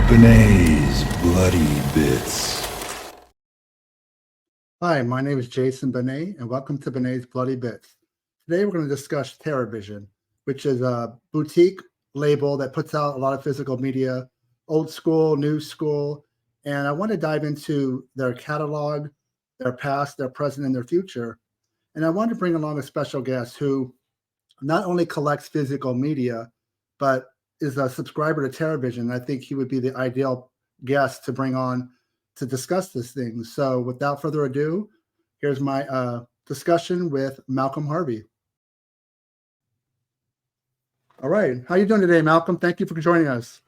Benet's Bloody Bits. Hi, my name is Jason Benet, and welcome to Benet's Bloody Bits. Today we're going to discuss TerraVision, which is a boutique label that puts out a lot of physical media, old school, new school, and I want to dive into their catalog, their past, their present, and their future. And I want to bring along a special guest who not only collects physical media, but is a subscriber to TerraVision. I think he would be the ideal guest to bring on to discuss this thing. So without further ado, here's my discussion with Malcolm Harvey. All right. How you doing today, Malcolm? Thank you for joining us.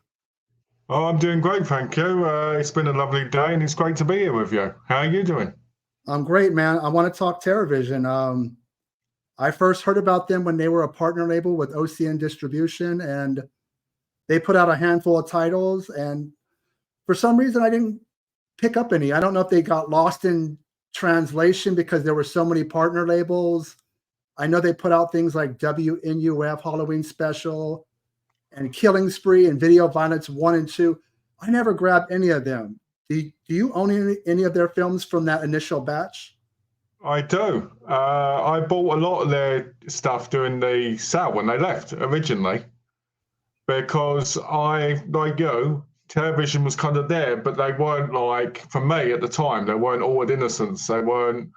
Oh, I'm doing great, thank you. It's been a lovely day, and it's great to be here with you. How are you doing? I'm great, man. I want to talk TerraVision. I first heard about them when they were a partner label with OCN Distribution, and they put out a handful of titles, and for some reason I didn't pick up any. I don't know if they got lost in translation because there were so many partner labels. I know they put out things like WNUF Halloween Special and Killing Spree and Video Violence 1 and 2. I never grabbed any of them. Do you own any of their films from that initial batch? I do. I bought a lot of their stuff during the sale when they left originally, because like you, TerraVision was kind of there, but they weren't like, for me at the time, they weren't all at Innocence. They weren't,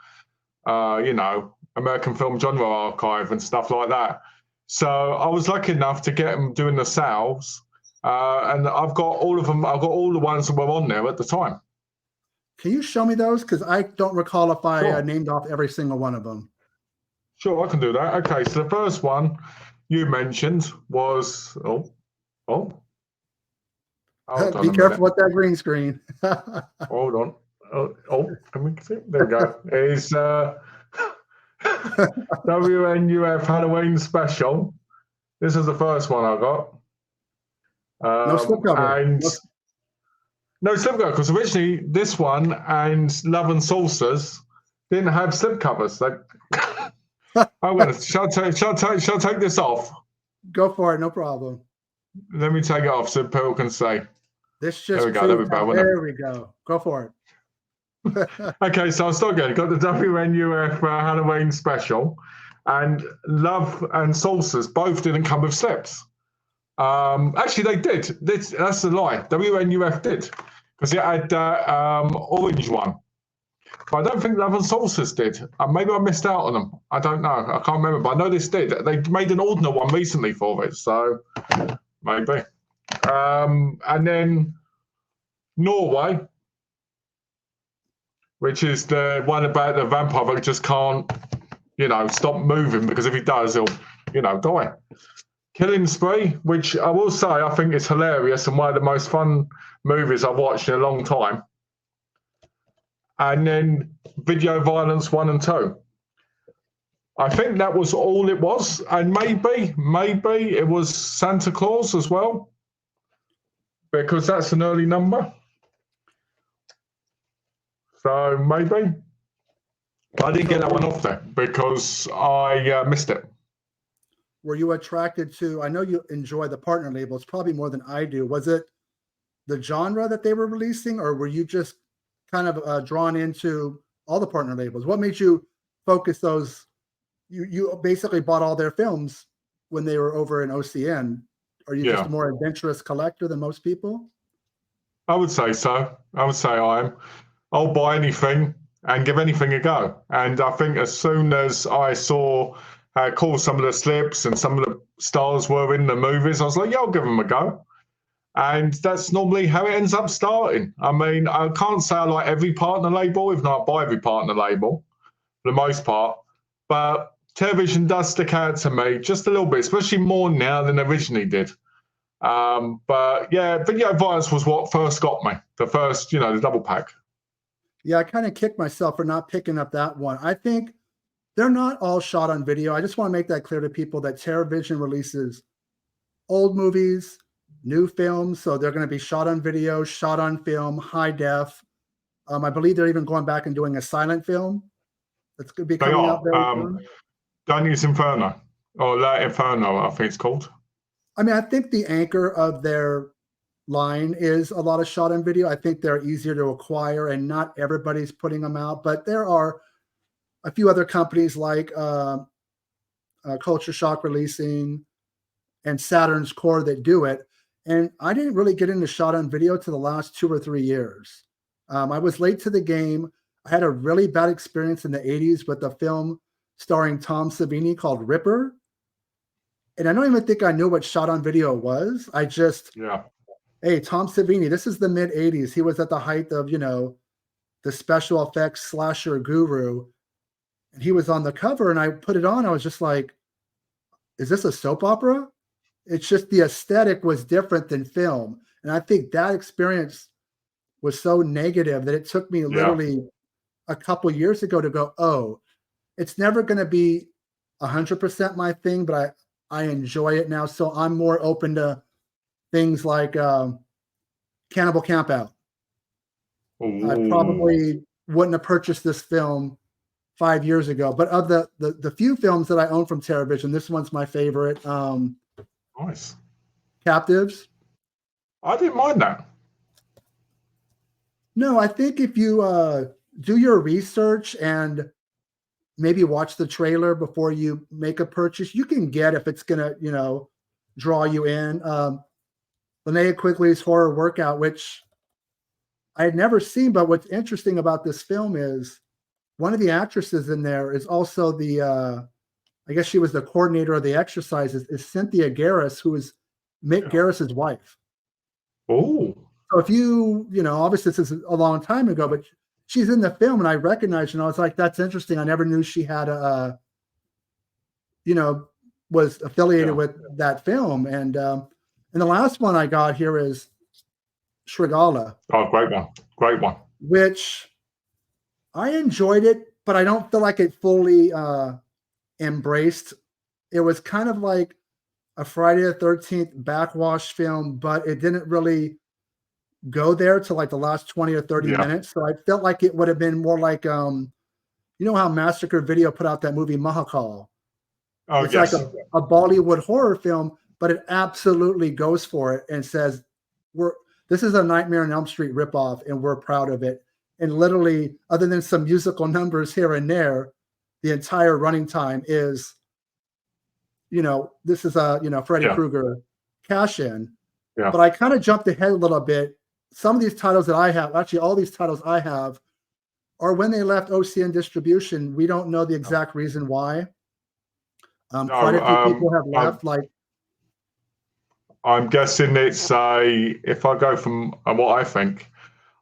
American Film Genre Archive and stuff like that. So I was lucky enough to get them doing the sales, and I've got all of them. I've got all the ones that were on there at the time. Can you show me those? Because I don't recall if I Sure. named off every single one of them. Sure, I can do that. Okay, so the first one you mentioned was hold on Be a careful minute. with that green screen. Hold on. Can we see? There we go. It's WNUF Halloween Special. This is the first one I got. No slipcover. And no slipcover, because originally this one and Love and Saucers didn't have slipcovers. Shall I take this off? Go for it, no problem. Let me take it off so people can see. This just There we go. There we go. Go for it. Okay, so I'll start again. Got the WNUF Halloween Special, and Love and Saucers both didn't come with slips. Actually, they did. That's a lie. WNUF did, because it had that orange one. But I don't think Love and Saucers did. Maybe I missed out on them. I don't know. I can't remember. But I know this did. They made an ordinary one recently for it, so maybe. And then Norway, which is the one about the vampire that just can't, stop moving, because if he does, he'll, die. Killing Spree, which I will say I think is hilarious and one of the most fun movies I've watched in a long time. And then Video Violence 1 and 2. I think that was all it was. And maybe it was Santa Claus as well, because that's an early number. So maybe. I didn't get that one off there because I missed it. Were you attracted to, I know you enjoy the partner labels probably more than I do. Was it the genre that they were releasing, or were you just kind of drawn into all the partner labels? What made you focus those? You basically bought all their films when they were over in OCN. Are you just a more adventurous collector than most people? I would say so. I would say I am. I'll buy anything and give anything a go. And I think as soon as I saw how cool some of the slips and some of the stars were in the movies, I was like, yeah, I'll give them a go. And that's normally how it ends up starting. I mean, I can't say I like every partner label, if not I buy every partner label, for the most part. But TerraVision does stick out to me just a little bit, especially more now than originally did. But yeah, Video Violence was what first got me. The first, the double pack. Yeah, I kind of kicked myself for not picking up that one. I think they're not all shot on video. I just want to make that clear to people that TerraVision releases old movies, new films. So they're going to be shot on video, shot on film, high def. I believe they're even going back and doing a silent film that's going to be coming out very soon. Dante's Inferno, or La Inferno, I think it's called. I mean, I think the anchor of their line is a lot of shot on video. I think they're easier to acquire, and not everybody's putting them out. But there are a few other companies like Culture Shock Releasing and Saturn's Core that do it. And I didn't really get into shot on video to the last 2 or 3 years. I was late to the game. I had a really bad experience in the 80s with a film starring Tom Savini called Ripper. And I don't even think I knew what shot on video was. I just, hey, Tom Savini, this is the mid 80s. He was at the height of, the special effects slasher guru. And he was on the cover, and I put it on. I was just like, is this a soap opera? It's just the aesthetic was different than film. And I think that experience was so negative that it took me literally a couple years ago to go, oh, it's never going to be 100% my thing, but I enjoy it now. So I'm more open to things like Cannibal Campout. I probably wouldn't have purchased this film 5 years ago, but of the few films that I own from TerraVision, this one's my favorite. Nice. Captives. I didn't mind that. No, I think if you do your research and maybe watch the trailer before you make a purchase, you can get if it's gonna, draw you in. Linnea Quigley's Horror Workout, which I had never seen, but what's interesting about this film is one of the actresses in there is also the I guess she was the coordinator of the exercises, is Cynthia Garris, who is Mick Garris's wife. Oh. So if obviously this is a long time ago, but she's in the film and I recognized her and I was like, that's interesting. I never knew she had was affiliated with that film. And the last one I got here is Shrigala. Oh, great one. Great one. Which I enjoyed it, but I don't feel like it fully embraced. It was kind of like a Friday the 13th backwash film, but it didn't really go there to like the last 20 or 30 minutes. So I felt like it would have been more like, how Massacre Video put out that movie Mahakal. Oh, it's like a Bollywood horror film, but it absolutely goes for it and says, this is a Nightmare on Elm Street ripoff, and we're proud of it. And literally, other than some musical numbers here and there, the entire running time is, this is a, Freddy Krueger cash in. Yeah. But I kind of jumped ahead a little bit. Some of these titles that I have, actually all these titles I have, are when they left OCN distribution. We don't know the exact reason why. Quite a few people have left. I'm guessing it's if I go from what I think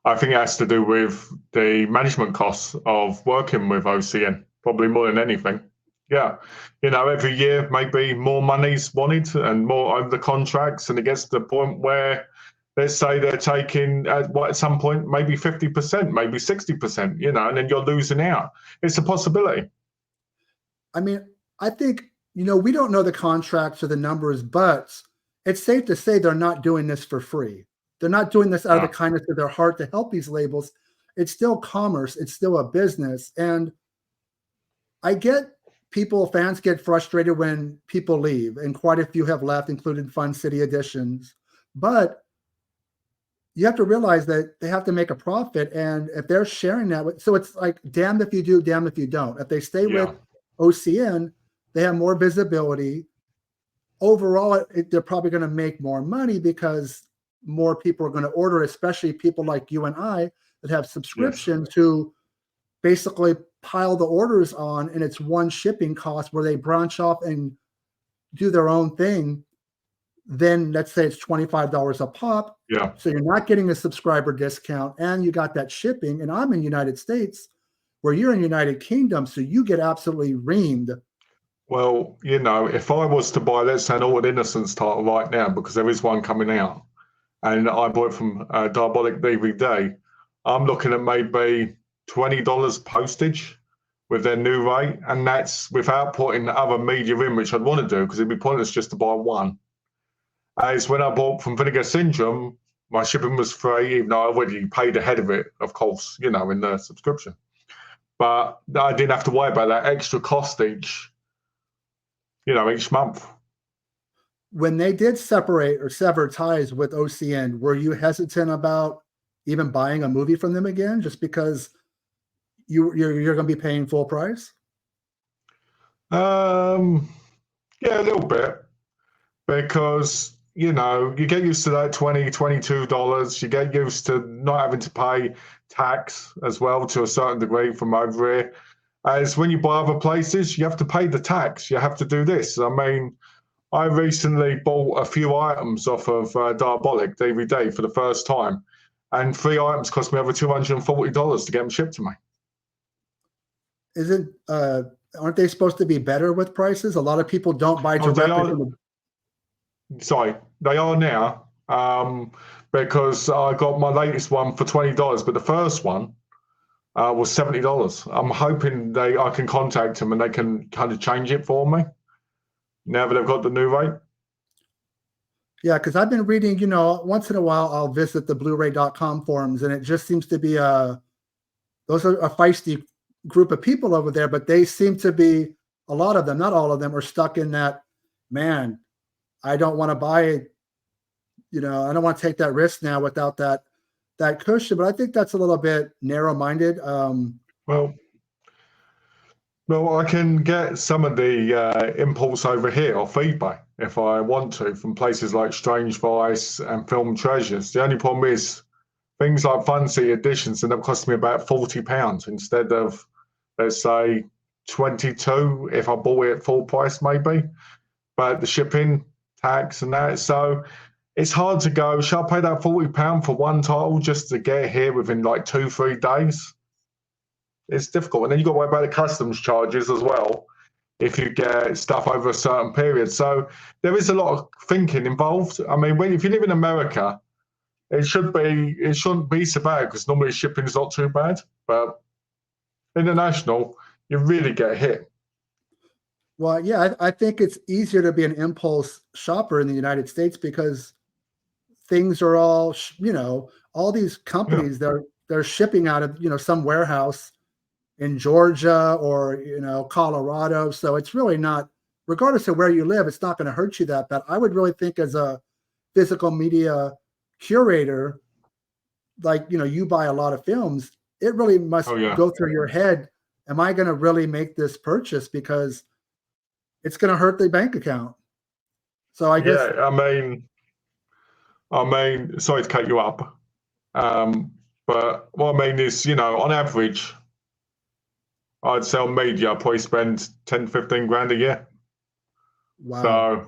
it has to do with the management costs of working with OCN, probably more than anything. Yeah. Every year maybe more money's wanted and more over the contracts, and it gets to the point where, let's say they're taking at some point maybe 50%, maybe 60%, and then you're losing out. It's a possibility. I mean, I think, we don't know the contracts or the numbers, but it's safe to say they're not doing this for free. They're not doing this out of the kindness of their heart to help these labels. It's still commerce. It's still a business. And I get fans get frustrated when people leave, and quite a few have left, including Fun City Editions. But you have to realize that they have to make a profit. And if they're sharing that so it's like, damned if you do, damned if you don't. If they stay with OCN, they have more visibility. Overall, they're probably going to make more money because more people are going to order, especially people like you and I that have subscriptions who basically pile the orders on, and it's one shipping cost where they branch off and do their own thing. Then let's say it's $25 a pop. Yeah. So you're not getting a subscriber discount, and you got that shipping. And I'm in the United States where you're in United Kingdom, so you get absolutely reamed. Well, if I was to buy, let's say, an All Innocence title right now, because there is one coming out, and I bought it from Diabolic DVD, I'm looking at maybe $20 postage with their new rate, and that's without putting other media in, which I'd want to do because it'd be pointless just to buy one. As when I bought from Vinegar Syndrome, my shipping was free, even though I already paid ahead of it, of course, in the subscription. But I didn't have to worry about that extra cost each month. when they did separate or sever ties with OCN, were you hesitant about even buying a movie from them again, just because you're going to be paying full price? Yeah, a little bit, because you get used to that $22. You get used to not having to pay tax as well to a certain degree from over here. As when you buy other places, you have to pay the tax. You have to do this. I mean, I recently bought a few items off of Diabolic DVD for the first time, and 3 items cost me over $240 to get them shipped to me. Isn't aren't they supposed to be better with prices? A lot of people don't buy Oh, directly from the. Sorry, they are now, because I got my latest one for $20, but the first one was $70. I'm hoping I can contact them and they can kind of change it for me now that they've got the new rate. Yeah, because I've been reading, once in a while I'll visit the Blu-ray.com forums, and it just seems to be those are a feisty group of people over there, but they seem to be, a lot of them, not all of them, are stuck in that, man, I don't want to buy it, I don't want to take that risk now without that cushion. But I think that's a little bit narrow-minded. Well, I can get some of the imports over here off eBay if I want to, from places like Strange Vice and Film Treasures. The only problem is things like fancy editions end up costing me about £40 instead of, let's say, 22 if I bought it at full price maybe. But the shipping, tax and that, so it's hard to go, shall I pay that £40 for one title just to get it here within like 2-3 days? It's difficult. And then you've got to worry about the customs charges as well if you get stuff over a certain period. So there is a lot of thinking involved. I mean, if you live in America, it shouldn't be so bad because normally shipping is not too bad. But international, you really get hit. Well, yeah, I think it's easier to be an impulse shopper in the United States because things are all, all these companies, they're shipping out of, some warehouse in Georgia or, Colorado. So it's really not, regardless of where you live, it's not going to hurt you that bad. I would really think as a physical media curator, like, you buy a lot of films, it really must go through your head. Am I going to really make this purchase? Because it's going to hurt the bank account. So I guess. Yeah, I mean, sorry to cut you up. But what I mean is, on average, I'd sell media, probably spend 10, 15 grand a year. Wow. So,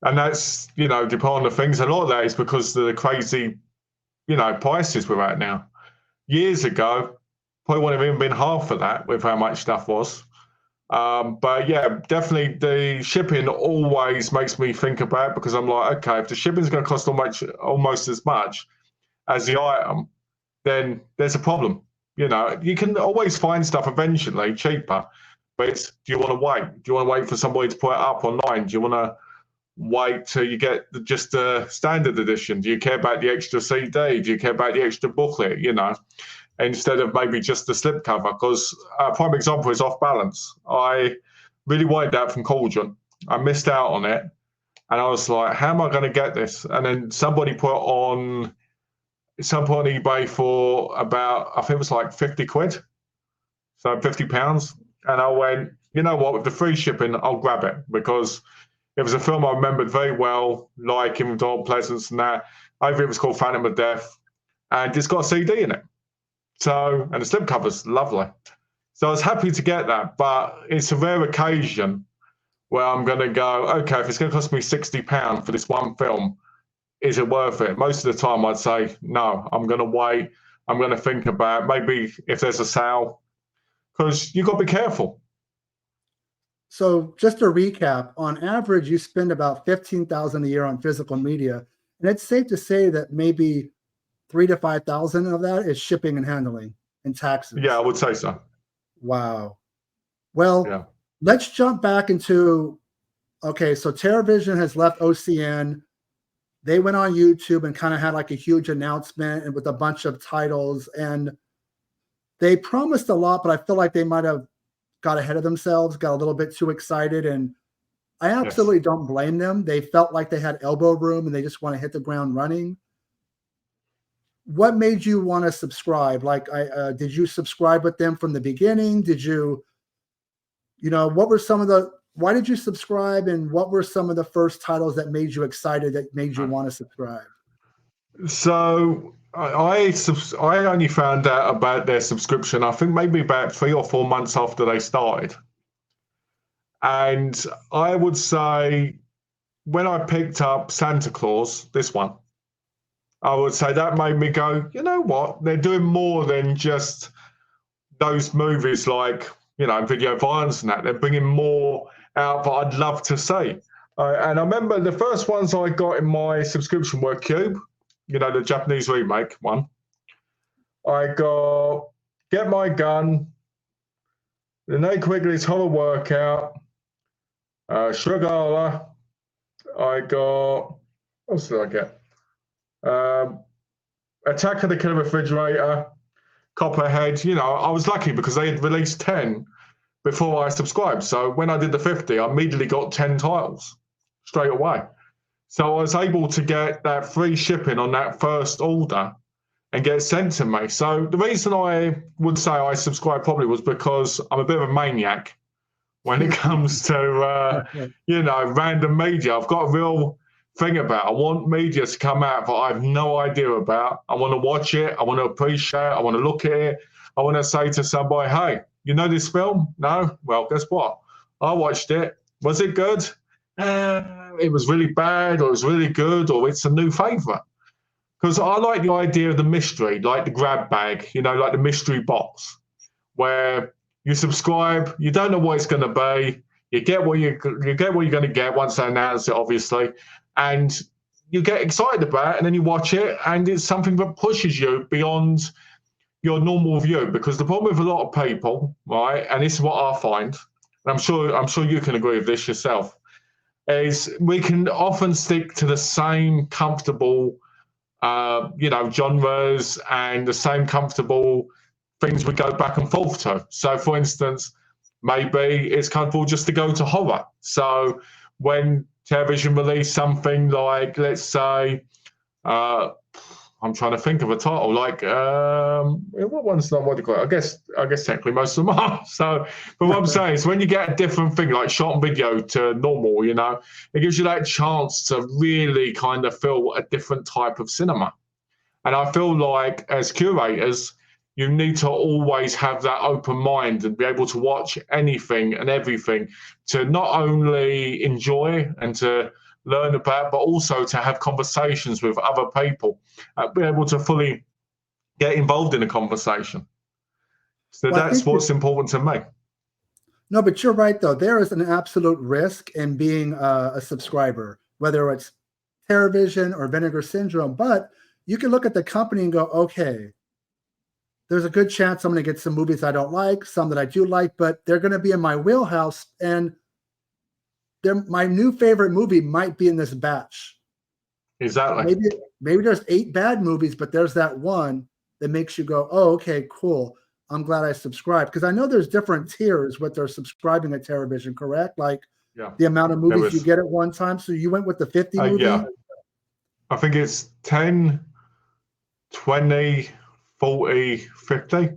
and that's, depending on the things. A lot of that is because of the crazy, prices we're at now. Years ago, probably wouldn't have even been half of that with how much stuff was. But yeah, definitely the shipping always makes me think about it because I'm like, okay, if the shipping is going to cost almost as much as the item, then there's a problem. You can always find stuff eventually cheaper, but do you want to wait? Do you want to wait for somebody to put it up online? Do you want to wait till you get just the standard edition? Do you care about the extra CD? Do you care about the extra booklet? Instead of maybe just the slipcover, because a prime example is Off Balance. I really wanted that from Cauldron. I missed out on it, and I was like, how am I going to get this? And then somebody put on eBay for about, I think it was like 50 quid, so £50. And I went, you know what, with the free shipping, I'll grab it, because it was a film I remembered very well, liking with Donald Pleasance and that. I think it was called Phantom of Death, and it's got a CD in it. So, and the slipcover's lovely. So I was happy to get that, but it's a rare occasion where I'm going to go, okay, if it's going to cost me £60 for this one film, is it worth it? Most of the time I'd say, no, I'm going to wait. I'm going to think about maybe if there's a sale, because you've got to be careful. So just to recap, on average, you spend about $15,000 a year on physical media. And it's safe to say that maybe $3,000 to $5,000 of that is shipping and handling and taxes. Yeah, I would say so. Wow. Well, let's jump back into, okay, so TerraVision has left OCN. They went on YouTube and kind of had like a huge announcement and with a bunch of titles. And they promised a lot, but I feel like they might have got ahead of themselves, got a little bit too excited. And I absolutely don't blame them. They felt like they had elbow room and they just want to hit the ground running. What made you want to subscribe? Like, did you subscribe with them from the beginning? Did you, what were some of why did you subscribe, and what were some of the first titles that made you excited, that made you want to subscribe? So I only found out about their subscription, I think maybe about 3 or 4 months after they started. And I would say when I picked up Santa Claus, this one, I would say that made me go, you know what? They're doing more than just those movies like, video violence and that. They're bringing more out that I'd love to see. And I remember the first ones I got in my subscription were Cube, the Japanese remake one. I got Get My Gun, The Nate Quigley's Horror Workout, Shrugala. I got, what else did I get? Attack of the Killer Refrigerator, Copperhead. I was lucky because they had released 10 before I subscribed. So when I did the 50, I immediately got 10 titles straight away. So I was able to get that free shipping on that first order and get it sent to me. So the reason I would say I subscribed probably was because I'm a bit of a maniac when it comes to, random media. I've got a real thing about. I want media to come out that I have no idea about. I want to watch it. I want to appreciate it. I want to look at it. I want to say to somebody, hey, you know this film? No? Well, guess what? I watched it. Was it good? It was really bad, or it was really good, or it's a new favourite. Because I like the idea of the mystery, like the grab bag, like the mystery box, where you subscribe, you don't know what it's going to be, you get what you're going to get once they announce it, obviously, and you get excited about it, and then you watch it, and it's something that pushes you beyond your normal view. Because the problem with a lot of people, right, and this is what I find, and I'm sure you can agree with this yourself, is we can often stick to the same comfortable, genres and the same comfortable things we go back and forth to. So, for instance, maybe it's comfortable just to go to horror. So when television released something like, let's say, I'm trying to think of a title, like, what one's not, what do you call it? I guess technically most of them are. So, but what I'm saying is when you get a different thing, like short and video to normal, it gives you that chance to really kind of feel a different type of cinema. And I feel like as curators, you need to always have that open mind and be able to watch anything and everything, to not only enjoy and to learn about, but also to have conversations with other people, be able to fully get involved in a conversation. So that's what's important to me. No, but you're right, though. There is an absolute risk in being a subscriber, whether it's TerrorVision or Vinegar Syndrome. But you can look at the company and go, okay, there's a good chance I'm going to get some movies I don't like, some that I do like, but they're going to be in my wheelhouse, and my new favorite movie might be in this batch. Exactly. Maybe there's 8 bad movies, but there's that one that makes you go, oh, okay, cool. I'm glad I subscribed. Because I know there's different tiers what they're subscribing to TerrorVision, correct? Like the amount of movies you get at one time. So you went with the 50 movie? Yeah. I think it's 10, 20, 40, 50.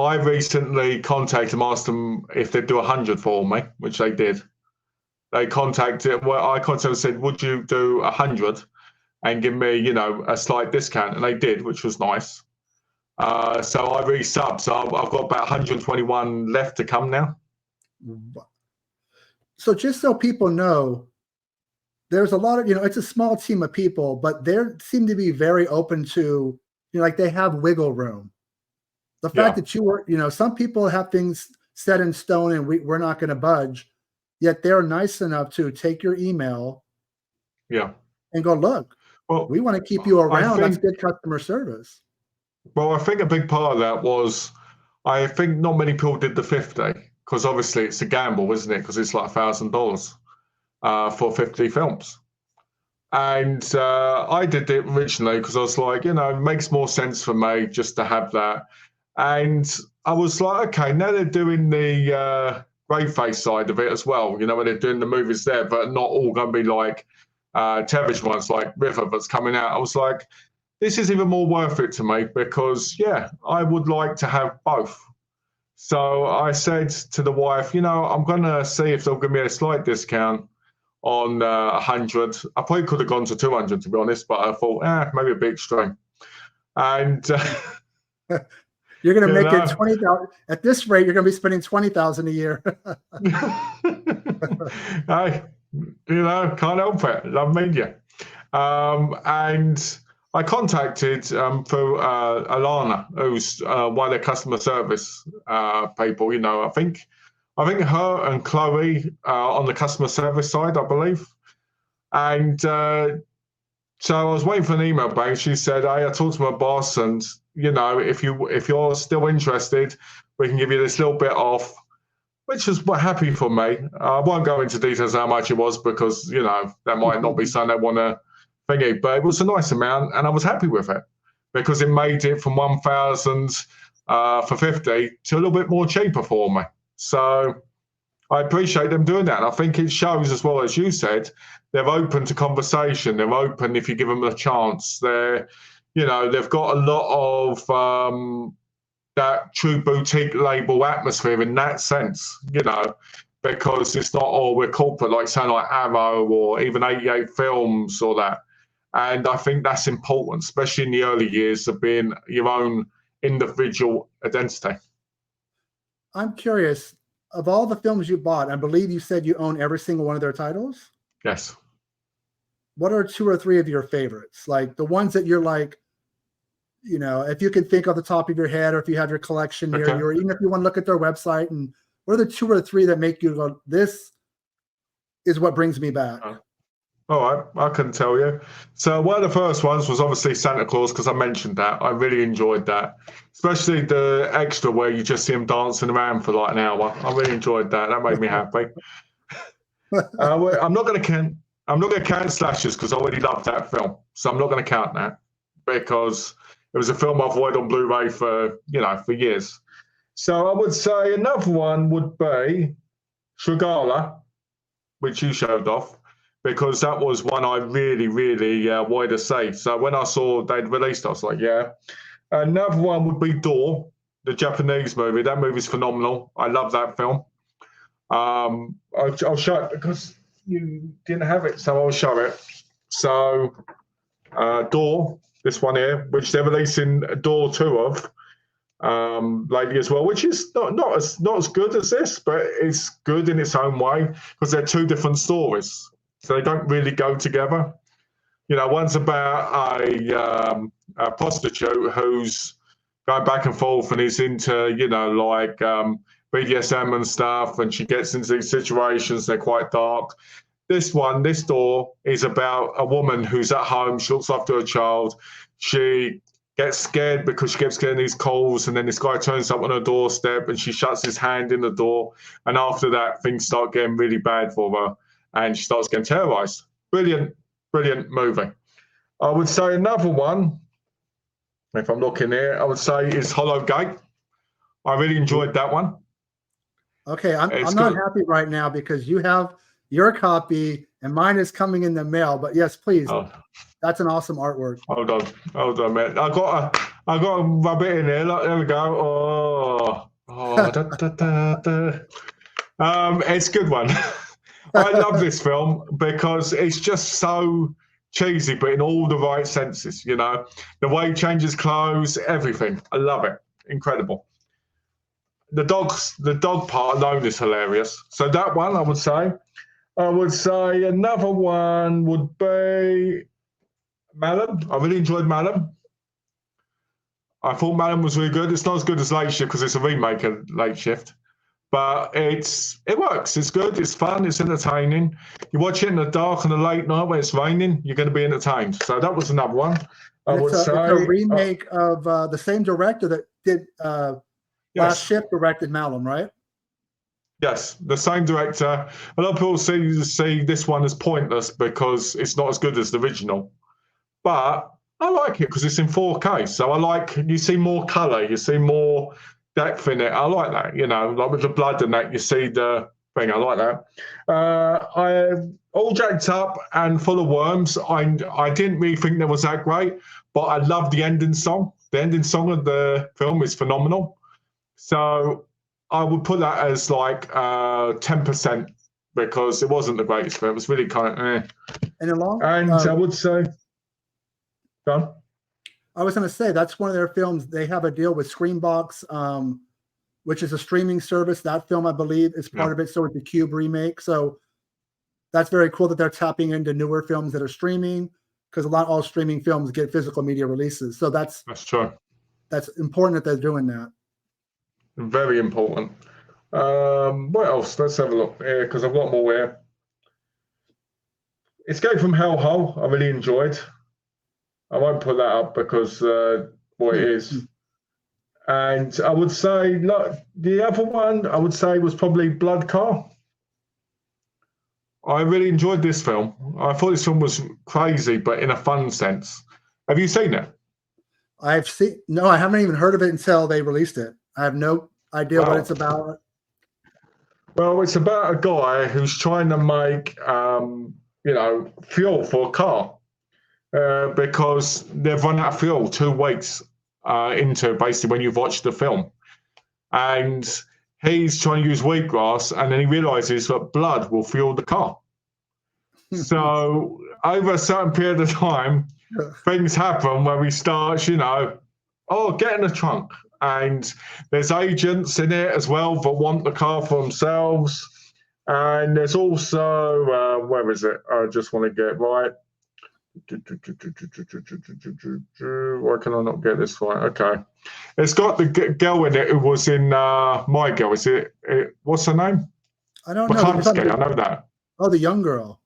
I recently contacted them, asked them if they'd do 100 for me, which they did. I contacted and said, would you do 100 and give me, a slight discount? And they did, which was nice. So I re-subbed. So I've got about 121 left to come now. So just so people know, there's a lot of, it's a small team of people, but they seem to be very open to, like they have wiggle room. The fact that you were, some people have things set in stone and we're not going to budge, yet they're nice enough to take your email and go, look, we want to keep you around. That's good customer service. Well, I think a big part of that was, I think not many people did the 50, because obviously it's a gamble, isn't it? Because it's like $1,000 for 50 films. And I did it originally because I was like, it makes more sense for me just to have that. And I was like, okay, now they're doing the grey face side of it as well. You know, when they're doing the movies there, but not all going to be like television ones like River that's coming out. I was like, this is even more worth it to me because, yeah, I would like to have both. So I said to the wife, you know, I'm going to see if they'll give me a slight discount on 100. I probably could have gone to 200, to be honest, but I thought, maybe a bit extreme. And you're going to make it 20,000 at this rate. You're going to be spending 20,000 a year. Hey, you know, can't help it. Love media. And I contacted for Alana, who's one of the customer service people. You know, I think her and Chloe on the customer service side, I believe. And so I was waiting for an email back. She said, "Hey, I talked to my boss, and you know, if you're still interested, we can give you this little bit off." Which was happy for me. I won't go into details how much it was because, you know, that might not be something they want to thingy, but it was a nice amount and I was happy with it because it made it from 1,000 for 50 to a little bit more cheaper for me. So I appreciate them doing that. And I think it shows as well, as you said, they're open to conversation. They're open if you give them a chance. They're, you know, they've got a lot of that true boutique label atmosphere in that sense, you know, because it's not all we're corporate like something like Arrow or even 88 Films or that. And I think that's important, especially in the early years of being your own individual identity. I'm curious, of all the films you bought, I believe you said you own every single one of their titles? Yes. What are 2 or 3 of your favorites? Like the ones that you're like, you know, if you can think off the top of your head, or if you have your collection near you, or even if you want to look at their website, and what are the 2 or 3 that make you go, this is what brings me back? All right, I can tell you. So one of the first ones was obviously Santa Claus, because I mentioned that. I really enjoyed that, especially the extra where you just see him dancing around for like an hour. I really enjoyed that. That made me happy. I'm not going to count Slashers because I already loved that film, so I'm not going to count that because it was a film I've wanted on Blu-ray for years. So I would say another one would be Shigala, which you showed off, because that was one I really, really wanted to see. So when I saw they'd released it, I was like, yeah. Another one would be Door, the Japanese movie. That movie's phenomenal. I love that film. I'll show it because you didn't have it, so I'll show it. So Door, this one here, which they're releasing Door 2 of lately as well, which is not as good as this, but it's good in its own way because they're 2 different stories, so they don't really go together. You know, one's about a prostitute who's going back and forth and is into, you know, like BDSM and stuff, and she gets into these situations, they're quite dark. This Door, is about a woman who's at home. She looks after her child. She gets scared because she keeps getting these calls, and then this guy turns up on her doorstep and she shuts his hand in the door. And after that, things start getting really bad for her and she starts getting terrorized. Brilliant, brilliant movie. I would say another one, if I'm looking here, I would say is Hollow Gate. I really enjoyed that one. Okay, I'm not happy right now because you have your copy and mine is coming in the mail. But yes, please. Oh. That's an awesome artwork. Hold on, man. I got to rub it in there. Look, there we go. It's a good one. I love this film because it's just so cheesy, but in all the right senses. You know, the way he changes clothes, everything. I love it. Incredible. The dog part alone is hilarious. So that one, I would say. Another one would be Malum. I really enjoyed Malum. I thought Malum was really good. It's not as good as Late Shift because it's a remake of Late Shift, but it works. It's good. It's fun. It's entertaining. You watch it in the dark on a late night when it's raining, you're going to be entertained. So that was another one. It's a remake of the same director that did Last Shift, directed Malum, right? Yes, the same director. A lot of people see this one as pointless because it's not as good as the original. But I like it because it's in 4K. So you see more color, you see more depth in it. I like that, like with the blood and that, you see the thing. I like that. I all jacked up and full of worms. I didn't really think that was that great, but I love the ending song. The ending song of the film is phenomenal. So I would put that as like 10% because it wasn't the greatest film. It was really kind of And I would say, done. I was going to say that's one of their films. They have a deal with Screenbox, which is a streaming service. That film, I believe, is part of it. So it's the Cube remake. So that's very cool that they're tapping into newer films that are streaming, because all streaming films get physical media releases. So that's true. That's important that they're doing that. Very important. What else? Let's have a look here, because I've got more here. Escape from Hellhole, I really enjoyed. I won't put that up because what it is. And I would say, look, the other one I would say was probably Blood Car. I really enjoyed this film. I thought this film was crazy, but in a fun sense. Have you seen it? No, I haven't even heard of it until they released it. I have no idea what it's about. Well, it's about a guy who's trying to make, fuel for a car because they've run out of fuel 2 weeks into basically when you've watched the film. And he's trying to use wheatgrass, and then he realizes that blood will fuel the car. So over a certain period of time, things happen where he starts, get in the trunk. And there's agents in it as well that want the car for themselves. And there's also, where is it? I just want to get it right. Why can I not get this right? Okay. It's got the girl in it who was in My Girl. Is it what's her name? I don't know. McCluskey, I know that. Oh, the young girl.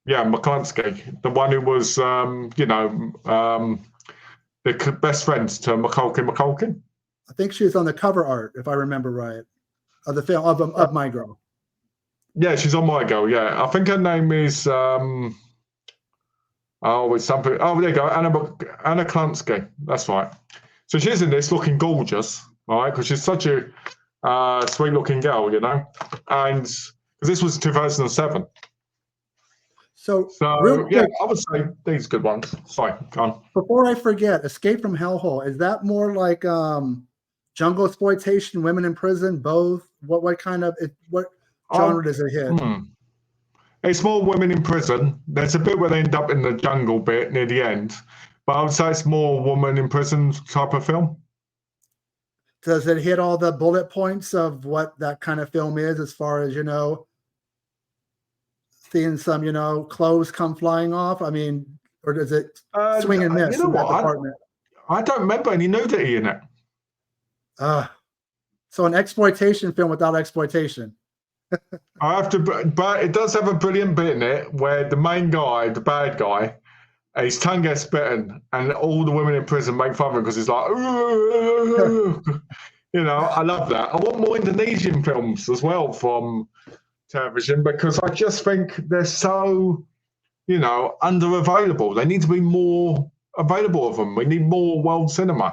Yeah, McCluskey. The one who was, the best friends to Macaulay Culkin. I think she was on the cover art, if I remember right, of the film of My Girl. Yeah, she's on My Girl. Yeah, I think her name is. It's something. Oh, there you go, Anna Klunsky. That's right. So she's in this, looking gorgeous, right? Because she's such a sweet-looking girl, And because this was 2007. So yeah, I would say these good ones. Sorry, go on. Before I forget, Escape from Hellhole, is that more like jungle exploitation, women in prison, both? What kind of what genre does it hit? It's more women in prison. There's a bit where they end up in the jungle bit near the end, but I would say it's more woman in prison type of film. Does it hit all the bullet points of what that kind of film is, as far as seeing some, clothes come flying off? I mean, or does it swing and miss in that department? I don't remember any nudity in it. So an exploitation film without exploitation. I have to, but it does have a brilliant bit in it where the main guy, the bad guy, his tongue gets bitten, and all the women in prison make fun of him because he's like, I love that. I want more Indonesian films as well from television, because I just think they're so, under available. They need to be more available of them. We need more world cinema,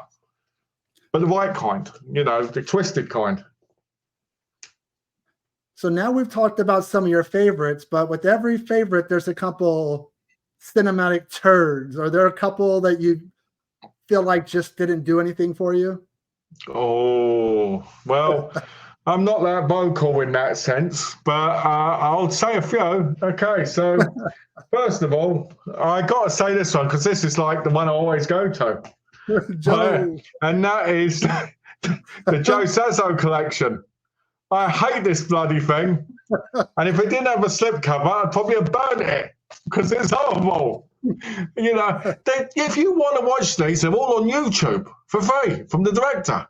but the right kind, the twisted kind. So now we've talked about some of your favorites, but with every favorite, there's a couple cinematic turds. Are there a couple that you feel like just didn't do anything for you? Oh, well, I'm not that vocal in that sense, but I'll say a few. Okay, so first of all, I got to say this one because this is like the one I always go to. And that is the Joe Sazzo collection. I hate this bloody thing. And if it didn't have a slipcover, I'd probably have burned it because it's horrible. If you want to watch these, they're all on YouTube for free from the director.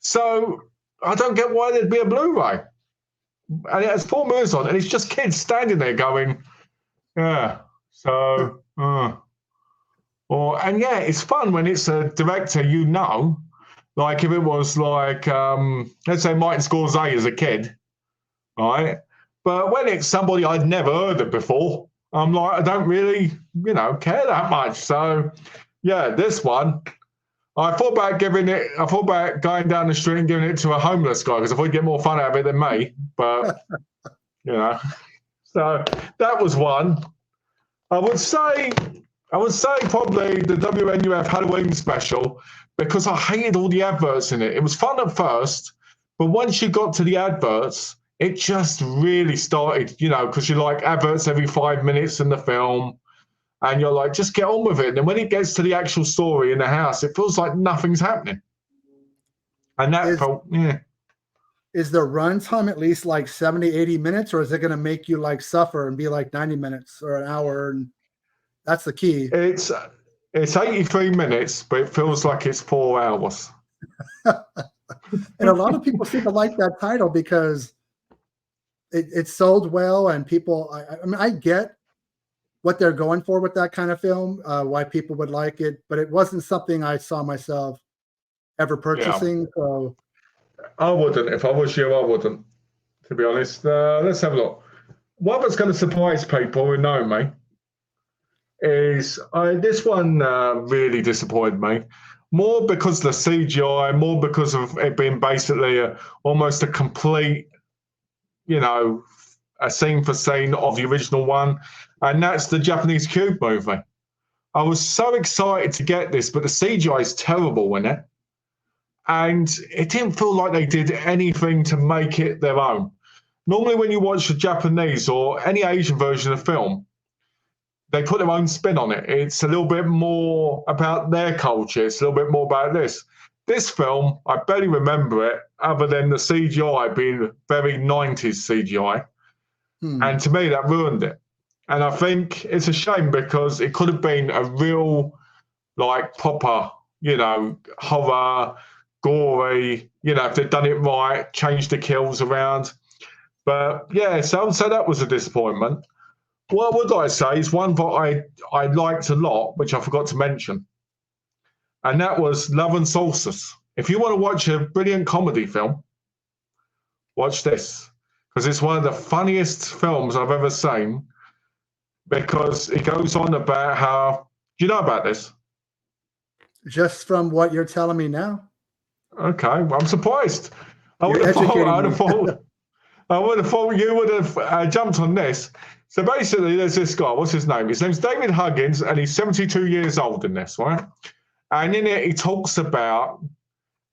So I don't get why there'd be a Blu-ray. And it has 4 movies on, and it's just kids standing there going, yeah. So, it's fun when it's a director like if it was like, let's say Martin Scorsese as a kid, right? But when it's somebody I'd never heard of before, I'm like, I don't really, care that much. So, yeah, this one, I thought about going down the street and giving it to a homeless guy because I thought he'd get more fun out of it than me. But you know, so that was one. I would say probably the WNUF Halloween special because I hated all the adverts in it. It was fun at first, but once you got to the adverts, it just really started, because you like adverts every 5 minutes in the film. And you're like, just get on with it. And then when it gets to the actual story in the house, it feels like nothing's happening. And that felt, yeah. Is the runtime at least like 70, 80 minutes, or is it going to make you like suffer and be like 90 minutes or an hour? And that's the key. It's 83 minutes, but it feels like it's 4 hours. And a lot of people seem to like that title because it sold well, and people, I mean, I get what they're going for with that kind of film, why people would like it, but it wasn't something I saw myself ever purchasing. Yeah. So I wouldn't. If I was you, I wouldn't, to be honest. Let's have a look. What was going to surprise people who know me is this one really disappointed me. More because of the CGI, more because of it being basically almost a complete, a scene for scene of the original one. And that's the Japanese Cube movie. I was so excited to get this, but the CGI is terrible in it. And it didn't feel like they did anything to make it their own. Normally when you watch the Japanese or any Asian version of film, they put their own spin on it. It's a little bit more about their culture. It's a little bit more about this. This film, I barely remember it, other than the CGI being very 90s CGI. And to me, that ruined it. And I think it's a shame because it could have been a real, proper, horror, gory, if they'd done it right, changed the kills around. But, yeah, so that was a disappointment. What would I say is one that I liked a lot, which I forgot to mention, and that was Love and Saucers. If you want to watch a brilliant comedy film, watch this, because it's one of the funniest films I've ever seen, because it goes on about how, do you know about this? Just from what you're telling me now. Okay, well, I'm surprised. I would have thought you would have jumped on this. So basically, there's this guy. What's his name? His name's David Huggins, and he's 72 years old in this, right? And in it, he talks about,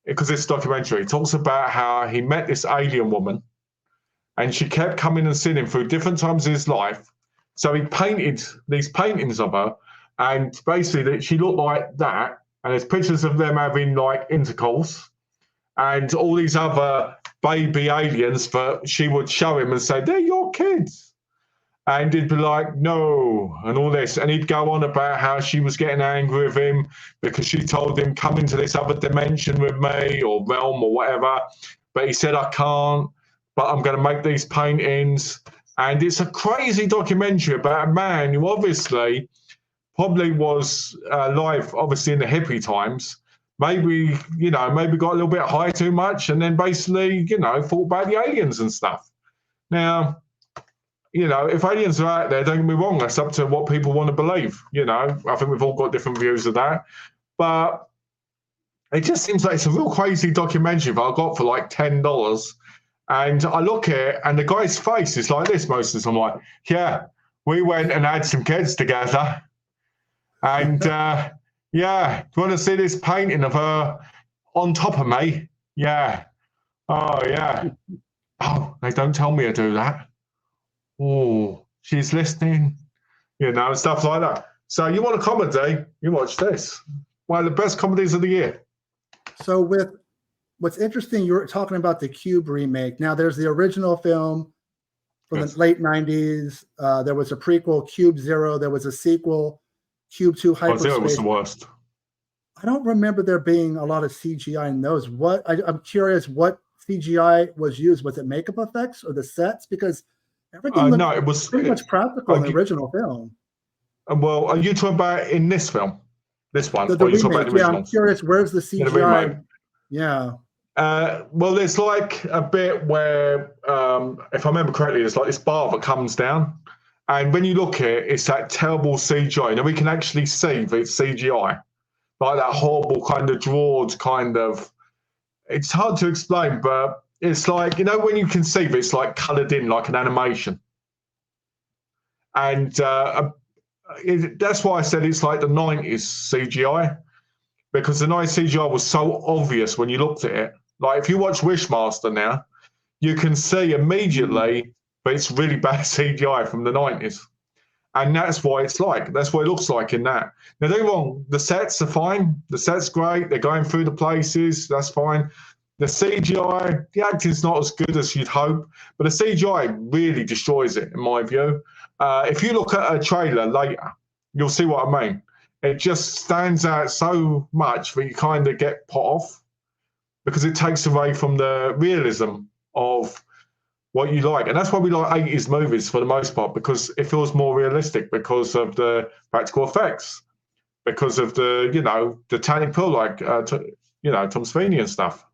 because it's a documentary, he talks about how he met this alien woman, and she kept coming and seeing him through different times of his life. So he painted these paintings of her, and basically she looked like that. And there's pictures of them having intercourse, and all these other baby aliens that she would show him and say, they're your kids. And he'd be like, no, and all this. And he'd go on about how she was getting angry with him because she told him, come into this other dimension with me or realm or whatever. But he said, I can't, but I'm going to make these paintings. And it's a crazy documentary about a man who obviously probably was alive, obviously in the hippie times. Maybe got a little bit high too much and then basically, thought about the aliens and stuff. Now, if aliens are out there, don't get me wrong, that's up to what people want to believe. I think we've all got different views of that. But it just seems like it's a real crazy documentary that I got for like $10. And I look at it and the guy's face is like this most of the time. I'm like, yeah, we went and had some kids together. And yeah, do you want to see this painting of her on top of me? Yeah. Oh, yeah. Oh, they don't tell me to do that. Oh, she's listening, stuff like that. So you want a comedy, you watch this. One of the best comedies of the year. So with what's interesting, you're talking about the Cube remake. Now there's the original film from the late 90s. There was a prequel, Cube Zero. There was a sequel, Cube 2 Hyperspace. Zero was the worst. I don't remember there being a lot of CGI in those. I'm curious what CGI was used. Was it makeup effects or the sets? Because everything looked it was pretty much practical in the original film. Well, are you talking about in this film? This one? The remake, I'm curious, where's the CGI? Yeah. Well, there's like a bit where, if I remember correctly, there's like this bar that comes down. And when you look at it, it's that terrible CGI. We can actually see that it's CGI. like that horrible kind of drawed kind of. It's hard to explain, but it's like, you know, when you conceive, it's like coloured in like an animation, and that's why I said it's like the 90s CGI, because the 90s CGI was so obvious when you looked at it. Like if you watch Wishmaster now, you can see immediately, but it's really bad CGI from the 90s. And that's why it's like, that's what it looks like in that. Now, don't get me wrong, the sets are fine. The set's great. They're going through the places. That's fine. The CGI, the acting's not as good as you'd hope, but the CGI really destroys it, in my view. If you look at a trailer later, you'll see what I mean. It just stands out so much that you kind of get put off because it takes away from the realism of what you like. And that's why we like 80s movies for the most part, because it feels more realistic because of the practical effects, because of the, you know, the talent pool, like, you know, Tom Savini and stuff.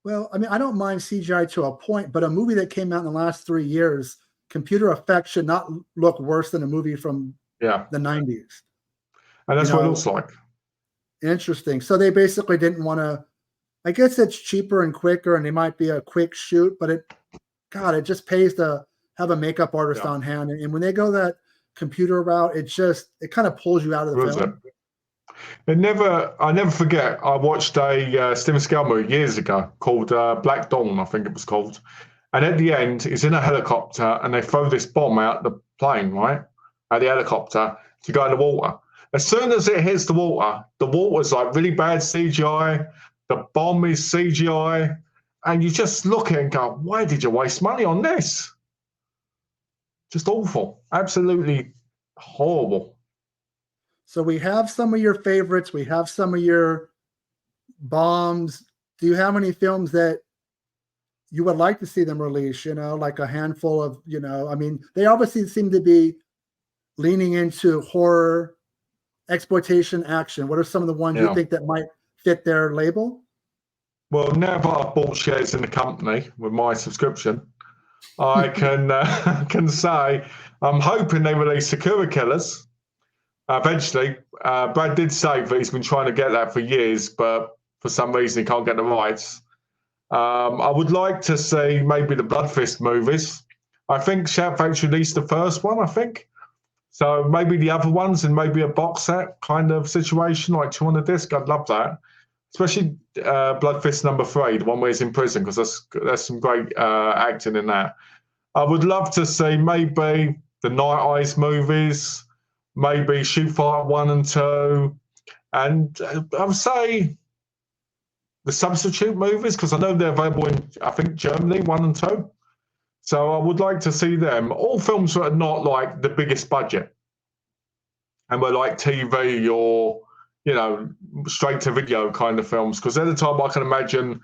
Well, I mean, I don't mind CGI to a point, but a movie that came out in the last 3 years, computer effects should not look worse than a movie from the 90s. And that's what it looks like. Interesting. So they basically didn't want to, I guess it's cheaper and quicker, and they might be a quick shoot, but it just pays to have a makeup artist on hand. And when they go that computer route, it kind of pulls you out of the film. I never forget, I watched a Steven Seagal movie years ago called Black Dawn, I think it was called. And at the end, he's in a helicopter and they throw this bomb out the plane, right? Out the helicopter to go in the water. As soon as it hits the water's like really bad CGI. The bomb is CGI. And you just look at it and go, why did you waste money on this? Just awful. Absolutely horrible. So we have some of your favorites. We have some of your bombs. Do you have any films that you would like to see them release? You know, like a handful of, you know, I mean, they obviously seem to be leaning into horror, exploitation, action. What are some of the ones you think that might fit their label? Well, now that I've bought shares in the company with my subscription, I can say I'm hoping they release Sakura Killers. Eventually, Brad did say that he's been trying to get that for years, but for some reason he can't get the rights. I would like to see maybe the Blood Fist movies. I think Shout Factory released the first one, I think. So maybe the other ones and maybe a box set kind of situation, like 2 on a disc. I'd love that. Especially Blood Fist #3, the one where he's in prison, because there's some great acting in that. I would love to see maybe the Night Eyes movies, maybe Shoot Fight 1 and 2, and I would say the Substitute movies, because I know they're available in, I think, Germany, 1 and 2. So I would like to see them. All films that are not like the biggest budget and were like TV or, you know, straight to video kind of films, because at the time I can imagine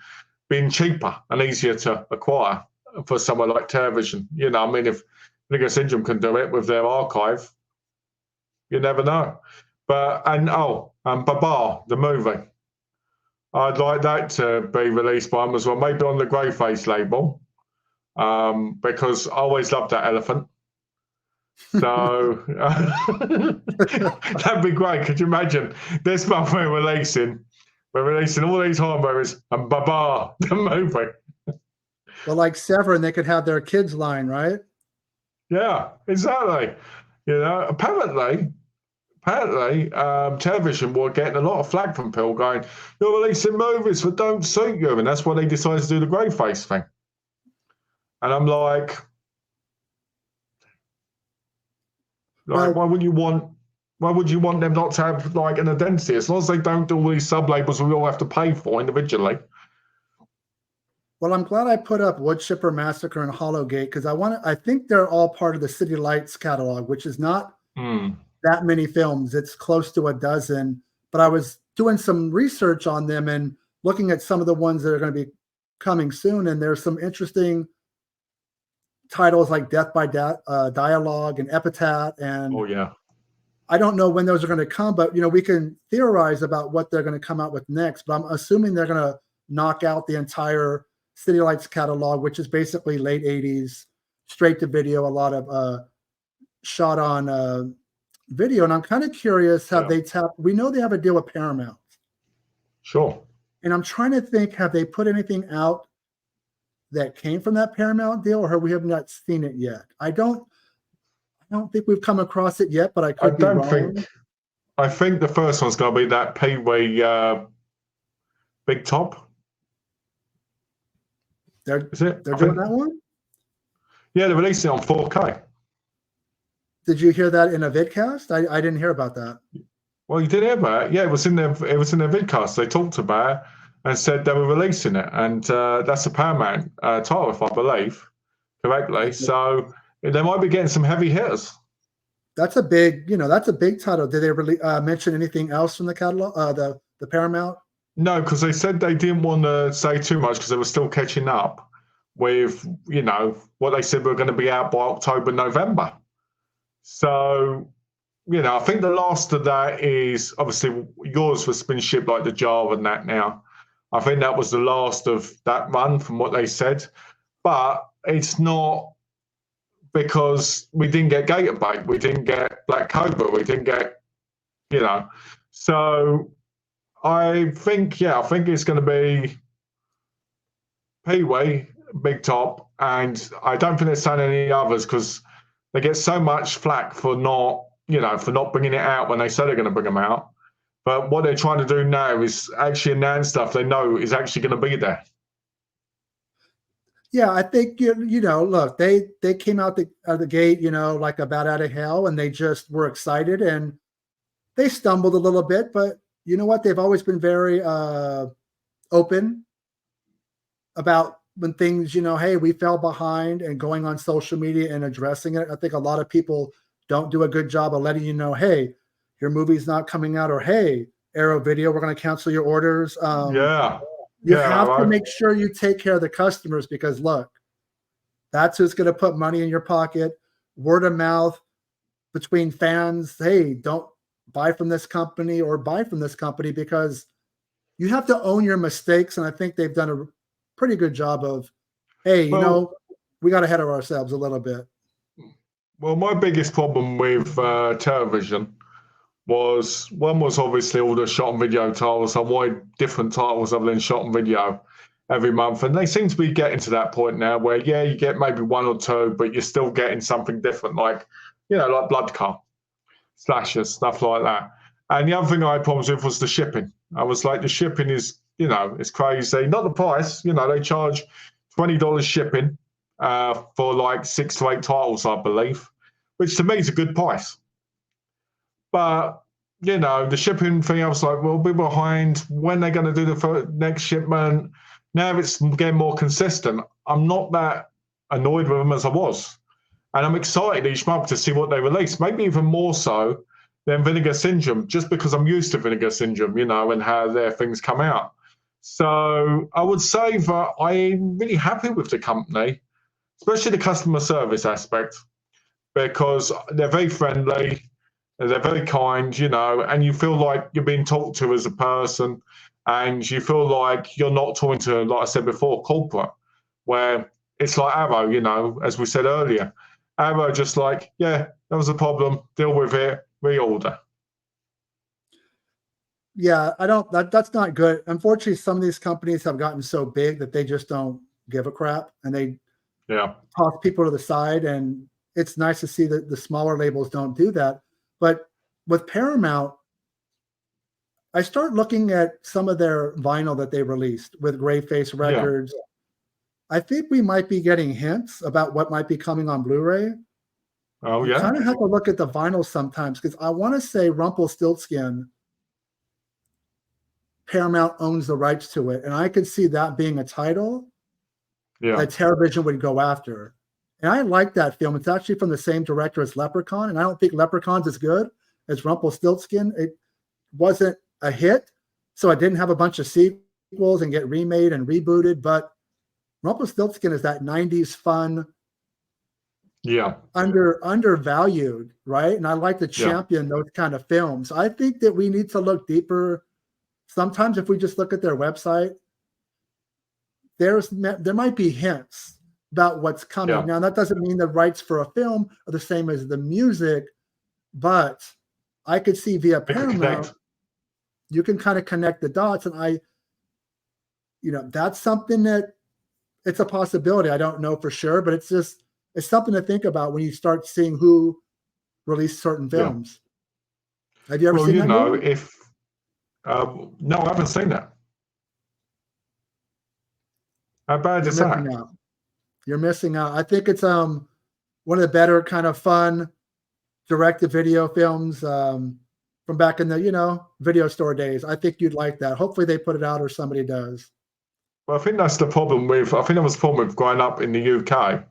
being cheaper and easier to acquire for somewhere like television. You know, I mean, if Vinegar Syndrome can do it with their archive, you never know. But, Babar, the movie, I'd like that to be released by them as well, maybe on the Greyface label, because I always loved that elephant. So that'd be great. Could you imagine this month we're releasing all these horror movies and Babar, the movie. Well, like Severin, they could have their kids line, right? Yeah, exactly. You know, apparently, television were getting a lot of flack from people going, "You're releasing movies that don't suit you," and that's why they decided to do the Greyface thing. And I'm like, why would you want them not to have like an identity? As long as they don't do all these sub-labels we all have to pay for individually. Well, I'm glad I put up Woodchipper Massacre and Hollowgate, because I think they're all part of the City Lights catalog, which is not that many films. It's close to a dozen. But I was doing some research on them and looking at some of the ones that are going to be coming soon, and there's some interesting titles like Death by Dialogue and Epitaph, and I don't know when those are going to come, but you know, we can theorize about what they're going to come out with next. But I'm assuming they're going to knock out the entire City Lights catalog, which is basically late 80s, straight to video, a lot of shot on video. And I'm kind of curious how they tap. We know they have a deal with Paramount. Sure. And I'm trying to think, have they put anything out that came from that Paramount deal, or we have not seen it yet? I don't think we've come across it yet, but I could be wrong. I think the first one's going to be that Pee-wee Big Top. They're doing that one? Yeah, they're releasing it on 4K. Did you hear that in a vidcast? I didn't hear about that. Well, you did hear about it. Yeah, it was in their vidcast. They talked about it and said they were releasing it, and that's a Paramount title, if I believe correctly. So they might be getting some heavy hitters. That's a big title. Did they really mention anything else from the catalog, the Paramount? No, because they said they didn't want to say too much because they were still catching up with, what they said were going to be out by October, November. So, I think the last of that is obviously yours was been shipped like the jar and that now. I think that was the last of that run from what they said. But it's not because we didn't get Gator-Bait, we didn't get Black Cobra, we didn't get, So I think it's going to be Pee-wee, Big Top, and I don't think they're saying any others because they get so much flack for not bringing it out when they say they're going to bring them out. But what they're trying to do now is actually announce stuff they know is actually going to be there. Yeah, I think look, they came out the gate, like a bat out of hell, and they just were excited and they stumbled a little bit, but you know what? They've always been very open about when things, hey, we fell behind, and going on social media and addressing it. I think a lot of people don't do a good job of letting you know, hey, your movie's not coming out, or hey, Arrow Video, we're going to cancel your orders. You have to make sure you take care of the customers because, look, that's who's going to put money in your pocket. Word of mouth between fans, hey, don't buy from this company or buy from this company, because you have to own your mistakes. And I think they've done a pretty good job of, hey, we got ahead of ourselves a little bit. Well, my biggest problem with television was obviously all the shot and video titles. I wanted different titles other than shot and video every month, and they seem to be getting to that point now where you get maybe one or two, but you're still getting something different, like like Blood Car, slashers, stuff like that. And the other thing I had problems with was the shipping. I was like, the shipping is it's crazy. Not the price, they charge $20 shipping for like 6 to 8 titles, I believe, which to me is a good price. But, the shipping thing, I was like, well, we're behind. When they're going to do the next shipment? Now it's getting more consistent. I'm not that annoyed with them as I was. And I'm excited each month to see what they release, maybe even more so than Vinegar Syndrome, just because I'm used to Vinegar Syndrome, and how their things come out. So I would say that I'm really happy with the company, especially the customer service aspect, because they're very friendly. They're very kind, and you feel like you're being talked to as a person, and you feel like you're not talking to, like I said before, corporate, where it's like Arrow, as we said earlier. Arrow just like, yeah, that was a problem, deal with it, reorder. Yeah, that's not good. Unfortunately, some of these companies have gotten so big that they just don't give a crap, and they toss people to the side, and it's nice to see that the smaller labels don't do that. But with Paramount, I start looking at some of their vinyl that they released with Grayface Records. Yeah. I think we might be getting hints about what might be coming on Blu-ray. Oh, yeah. You kind of have to look at the vinyl sometimes, because I want to say Rumpelstiltskin, Paramount owns the rights to it. And I could see that being a title that Television would go after. And I like that film. It's actually from the same director as Leprechaun, and I don't think Leprechaun's as good as Rumpelstiltskin. It wasn't a hit, so it didn't have a bunch of sequels and get remade and rebooted, but Rumpelstiltskin is that 90s fun, undervalued, right? And I like to champion those kind of films. I think that we need to look deeper. Sometimes if we just look at their website, there might be hints about what's coming. Now, that doesn't mean the rights for a film are the same as the music, but I could see via Paramount, you can kind of connect the dots. And that's something that it's a possibility. I don't know for sure, but it's something to think about when you start seeing who released certain films. Have you ever Well, seen that movie? if no, I haven't seen that. How bad is that? Missing out. You're missing out. I think it's one of the better kind of fun direct-to-video films from back in the video store days. I think you'd like that. Hopefully they put it out or somebody does. Well, I think that's the problem I think that was the problem with growing up in the UK,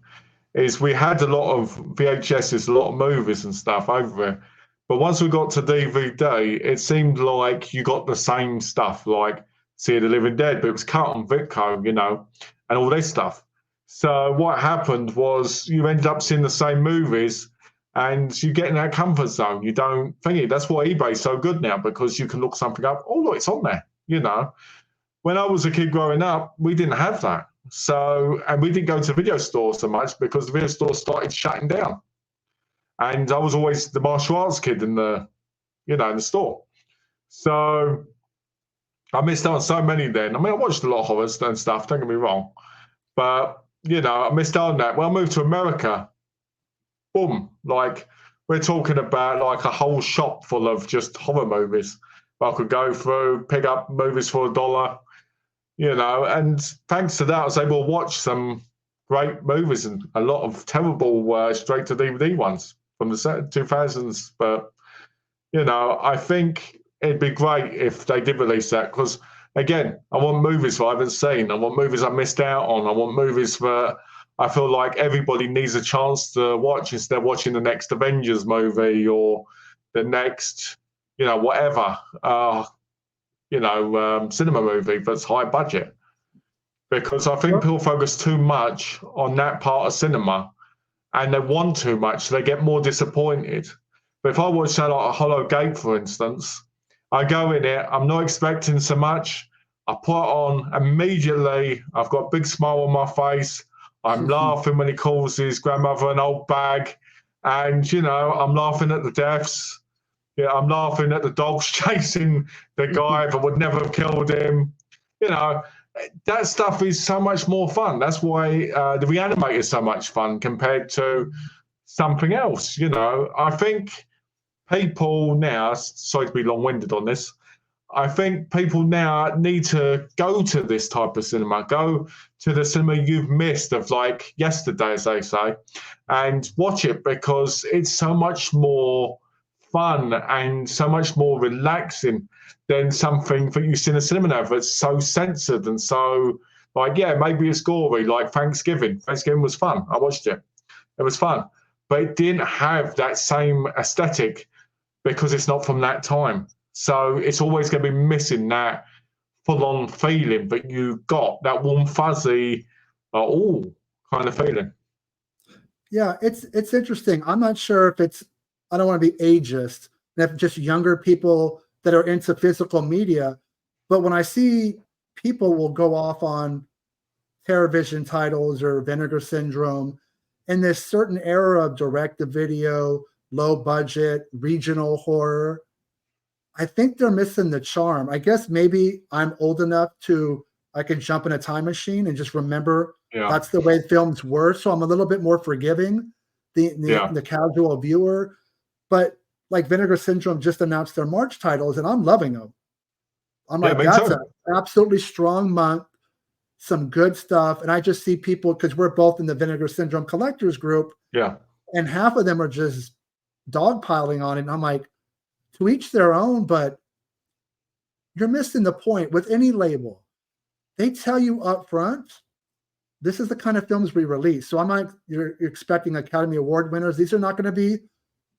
is we had a lot of VHSs, a lot of movies and stuff over there. But once we got to DVD, it seemed like you got the same stuff, like See the Living Dead, but it was cut on Vitco, and all this stuff. So what happened was you ended up seeing the same movies, and you get in that comfort zone. You don't think it. That's why eBay's so good now, because you can look something up. Oh, look, it's on there, When I was a kid growing up, we didn't have that. So, and we didn't go to video stores so much because the video stores started shutting down. And I was always the martial arts kid in the store. So I missed out on so many then. I mean, I watched a lot of horrors and stuff, don't get me wrong. But, I missed out on that. When I moved to America, boom, like we're talking about like a whole shop full of just horror movies. I could go through, pick up movies for $1, and thanks to that, I was able to watch some great movies and a lot of terrible straight-to-DVD ones from the 2000s. But, I think it'd be great if they did release that because, again, I want movies that I haven't seen. I want movies I missed out on. I want movies that I feel like everybody needs a chance to watch instead of watching the next Avengers movie or the next, whatever, cinema movie that's high budget. Because I think people focus too much on that part of cinema and they want too much, so they get more disappointed. But if I watch like a Hollow Gate, for instance, I go in it, I'm not expecting so much. I put it on immediately. I've got a big smile on my face. I'm laughing when he calls his grandmother an old bag. And, I'm laughing at the deaths. Yeah, I'm laughing at the dogs chasing the guy that would never have killed him. That stuff is so much more fun. That's why the Reanimator is so much fun compared to something else. I think people now, sorry to be long-winded on this, I think people now need to go to this type of cinema, go to the cinema you've missed of like yesterday, as they say, and watch it because it's so much more fun and so much more relaxing than something that you see in a cinema now that's so censored and so maybe it's gory, like Thanksgiving. Thanksgiving was fun. I watched it. It was fun. But it didn't have that same aesthetic because it's not from that time. So it's always going to be missing that full-on feeling, but you got that warm, fuzzy, kind of feeling. Yeah, it's interesting. I'm not sure if I don't want to be ageist, and if just younger people that are into physical media, but when I see people will go off on TerrorVision titles or Vinegar Syndrome, in this certain era of direct-to-video, low-budget, regional horror, I think they're missing the charm. I guess maybe I'm old enough I can jump in a time machine and just remember that's the way films were. So I'm a little bit more forgiving the casual viewer. But like Vinegar Syndrome just announced their March titles, and I'm loving them. I'm like, that's an absolutely strong month, some good stuff. And I just see people, because we're both in the Vinegar Syndrome collectors group. Yeah. And half of them are just dogpiling on it. And I'm like, to each their own, but you're missing the point with any label. They tell you up front, this is the kind of films we release. So I'm like, you're expecting Academy Award winners. These are not going to be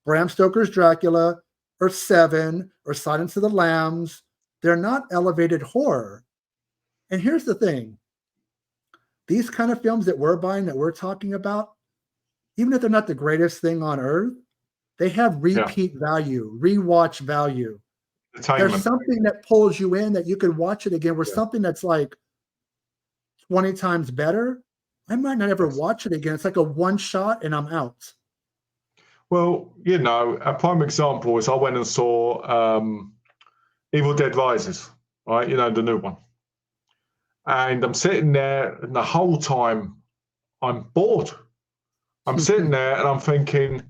Bram Stoker's Dracula or Seven or Silence of the Lambs. They're not elevated horror. And here's the thing. These kind of films that we're buying, that we're talking about, even if they're not the greatest thing on earth, they have repeat value, rewatch value. There's something that pulls you in that you can watch it again, where something that's like 20 times better, I might not ever watch it again. It's like a one shot and I'm out. Well, a prime example is I went and saw Evil Dead Rises, right? You know, the new one. And I'm sitting there, and the whole time I'm bored. I'm sitting there and I'm thinking,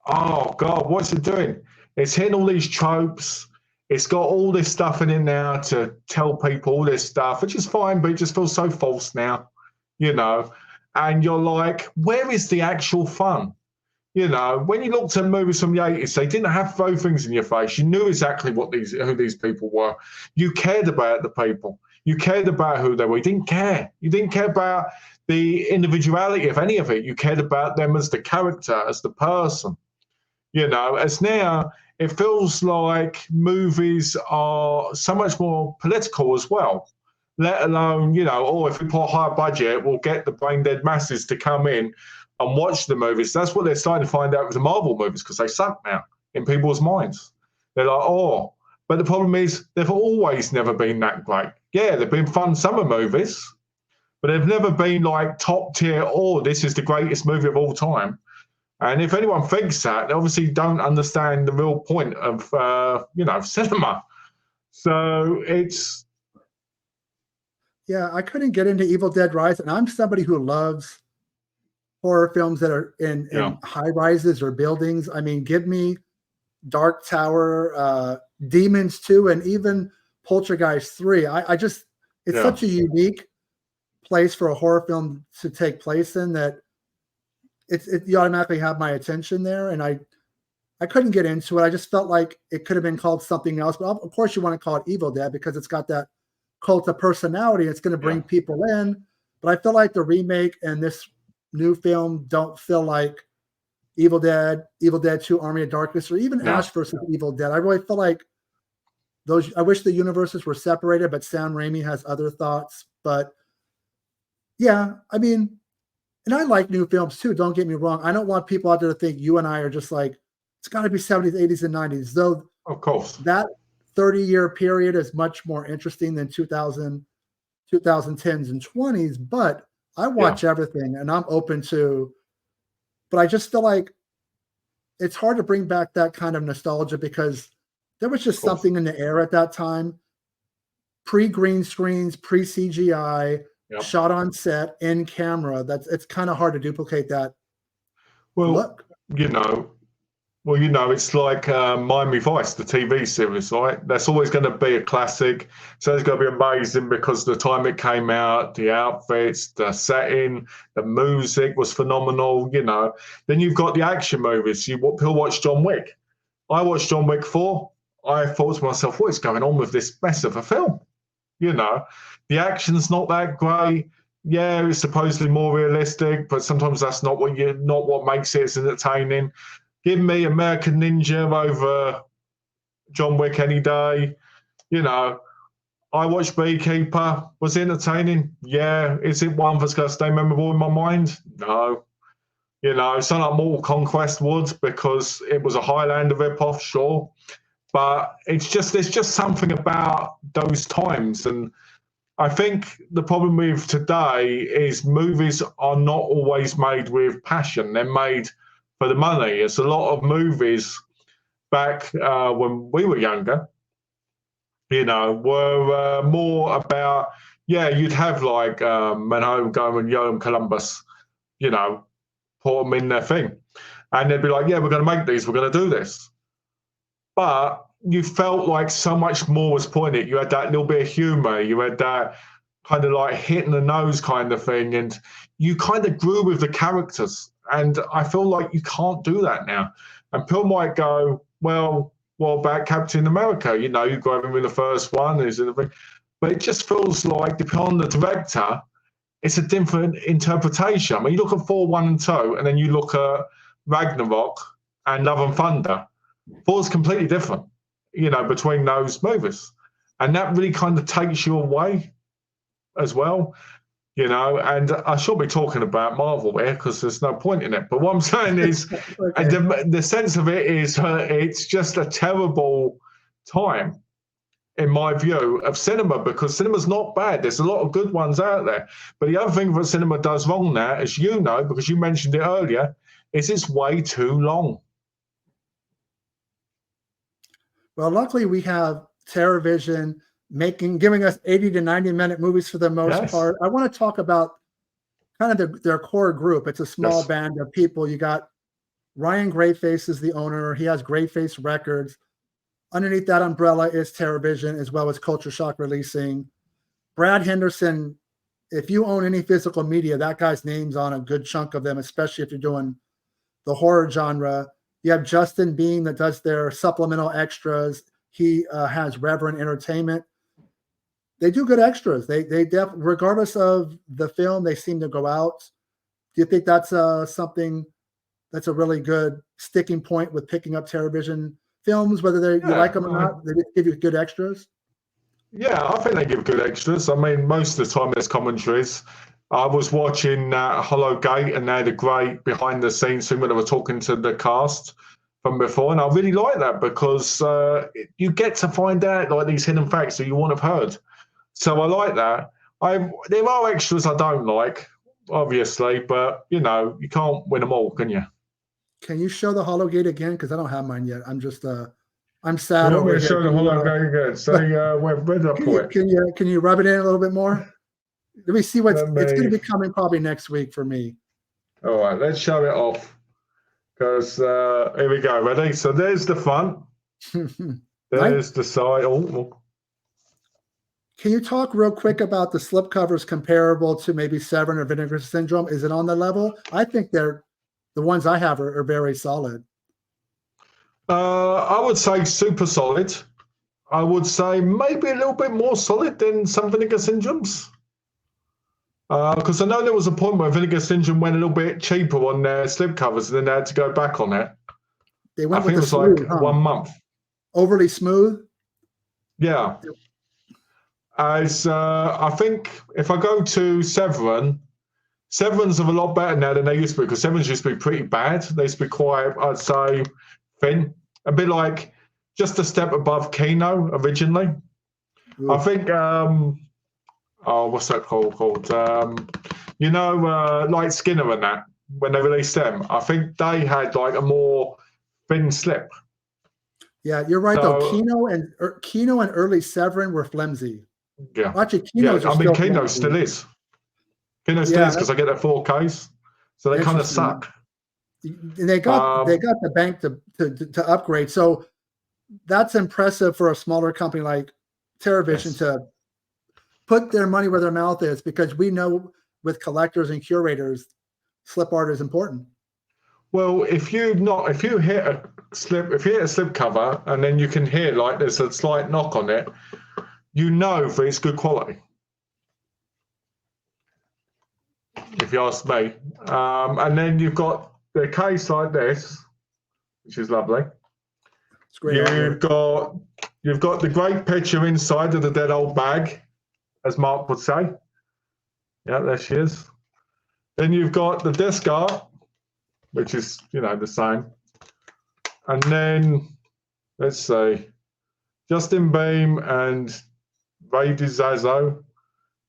oh God, what's it doing? It's hitting all these tropes. It's got all this stuff in it now to tell people all this stuff, which is fine, but it just feels so false now, you know. And you're like, where is the actual fun? You know, when you looked at movies from the 80s, they didn't have throw things in your face. You knew exactly who these people were. You cared about the people. You cared about who they were. You didn't care. You didn't care about the individuality of any of it. You cared about them as the character, as the person. You know, as now, it feels like movies are so much more political as well. Let alone, you know, oh, if we put a higher budget, we'll get the brain dead masses to come in and watch the movies. That's what they're starting to find out with the Marvel movies, because they suck now in people's minds. They're like, oh, but the problem is they've always never been that great. Yeah, they've been fun summer movies, but they've never been like top tier, oh, this is the greatest movie of all time. And if anyone thinks that, they obviously don't understand the real point of, you know, cinema. So it's... Yeah, I couldn't get into Evil Dead Rise, and I'm somebody who loves horror films that are in high rises or buildings. I mean, give me Dark Tower, Demons 2, and even Poltergeist 3. I just, it's such a unique place for a horror film to take place in that you automatically have my attention there. And I couldn't get into it. I just felt like it could have been called something else. But of course you want to call it Evil Dead because it's got that cult of personality. It's going to bring people in. But I feel like the remake and this new film don't feel like Evil Dead 2, Army of Darkness, or even Ash versus Evil Dead. I really feel like those, I wish the universes were separated, but Sam Raimi has other thoughts. But yeah, I mean, and I like new films too, don't get me wrong. I don't want people out there to think you and I are just like, it's got to be 70s, 80s, and 90s. Though, of course, that 30-year period is much more interesting than 2010s and 20s. But I watch everything, and I'm open to, but I just feel like it's hard to bring back that kind of nostalgia because there was just something in the air at that time. Pre-green screens, pre-CGI, shot on set, in camera. It's kind of hard to duplicate that. Well, look. It's like Miami Vice, the TV series, right? That's always going to be a classic. So it's going to be amazing because the time it came out, the outfits, the setting, the music was phenomenal, you know. Then you've got the action movies. People watch John Wick. I watched John Wick 4. I thought to myself, what is going on with this mess of a film? You know, the action's not that great. Yeah, it's supposedly more realistic, but sometimes that's not what makes it as entertaining. Give me American Ninja over John Wick any day. You know, I watched Beekeeper. Was it entertaining? Yeah. Is it one that's going to stay memorable in my mind? No. You know, it's not like Mortal Conquest would because it was a Highlander ripoff, sure. But there's just something about those times. And I think the problem with today is movies are not always made with passion. They're made for the money. It's a lot of movies back when we were younger, you know, were more about, you'd have like Manhattan going and Yoram Columbus, you know, put them in their thing. And they'd be like, we're going to make these, we're going to do this. But you felt like so much more was pointed. You had that little bit of humor. You had that kind of like hit in the nose kind of thing. And you kind of grew with the characters. And I feel like you can't do that now. And people might go, well, what about Captain America? You know, you got him in the first one. But it just feels like, depending on the director, it's a different interpretation. I mean, you look at Thor 1 and 2, and then you look at Ragnarok and Love and Thunder. Thor's completely different, you know, between those movies. And that really kind of takes you away as well, you know. And I should be talking about Marvel here because there's no point in it. But what I'm saying is the sense of it is it's just a terrible time, in my view, of cinema, because cinema's not bad. There's a lot of good ones out there. But the other thing that cinema does wrong now, as you know, because you mentioned it earlier, is it's way too long. Well, luckily we have TerraVision giving us 80 to 90-minute movies for the most part. I want to talk about kind of their core group. It's a small band of people. You got Ryan Grayface is the owner. He has Grayface Records. Underneath that umbrella is TerraVision, as well as Culture Shock Releasing. Brad Henderson, if you own any physical media, that guy's name's on a good chunk of them, especially if you're doing the horror genre. You have Justin Bean that does their supplemental extras. He has Reverend Entertainment. They do good extras. They regardless of the film, they seem to go out. Do you think that's something that's a really good sticking point with picking up TerraVision films, whether you like them or not? They give you good extras? Yeah, I think they give good extras. I mean, most of the time there's commentaries. I was watching Hollow Gate, and they had a great behind-the-scenes thing when they were talking to the cast from before, and I really like that because you get to find out like these hidden facts that you wouldn't have heard. So I like that. There are extras I don't like, obviously, but you can't win them all, can you? Can you show the Hollow Gate again? Because I don't have mine yet. I'm just I'm sad over here. Show the Hollow Gate again. So where did I put it? Can you rub it in a little bit more? Let me see it's going to be coming probably next week for me. All right, let's show it off. Because here we go. Ready? So there's the front. There's the side. Oh. Can you talk real quick about the slipcovers comparable to maybe Severin or Vinegar Syndrome? Is it on the level? I think the ones I have are very solid. I would say super solid. I would say maybe a little bit more solid than some Vinegar Syndromes. Because I know there was a point where Vinegar Syndrome went a little bit cheaper on their slipcovers, and then they had to go back on it. They went I think it was smooth, like 1 month. Overly smooth? Yeah. As I think if I go to Severin's are a lot better now than they used to be, because Severin's used to be pretty bad. They used to be quite, I'd say, thin. A bit like just a step above Kino originally. Ooh. I think, what's that called? Like Skinner and that, when they released them, I think they had like a more thin slip. Yeah, you're right, though. Kino and early Severin were flimsy. Yeah. Actually, Kino still is. Kino still is because I get their 4Ks, so they kind of suck. And they got the bank to upgrade, so that's impressive for a smaller company like TerraVision to put their money where their mouth is, because we know with collectors and curators, slip art is important. Well, if you hit a slip cover and then you can hear like there's a slight knock on it, you know that it's good quality. If you ask me. And then you've got the case like this, which is lovely. It's great. You've got the great picture inside of the dead old bag, as Mark would say. Yeah, there she is. Then you've got the disc art, which is, the same. And then, let's see, Justin Beam and Ray DiZazzo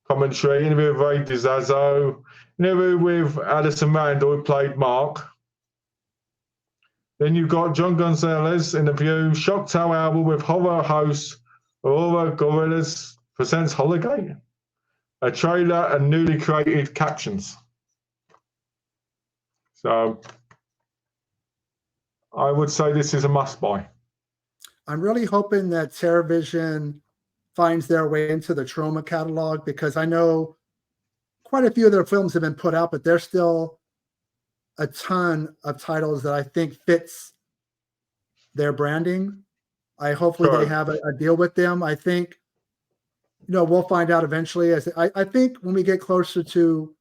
commentary, interview with Ray DiZazzo, interview with Alison Randall, who played Mark. Then you've got John Gonzalez interview, Shocktail album with horror host Aurora Gorillas presents Holiday, a trailer and newly created captions. So I would say this is a must-buy. I'm really hoping that TerraVision finds their way into the Troma catalog, because I know quite a few of their films have been put out, but there's still a ton of titles that I think fits their branding. Hopefully they have a deal with them. I think, we'll find out eventually. I think when we get closer to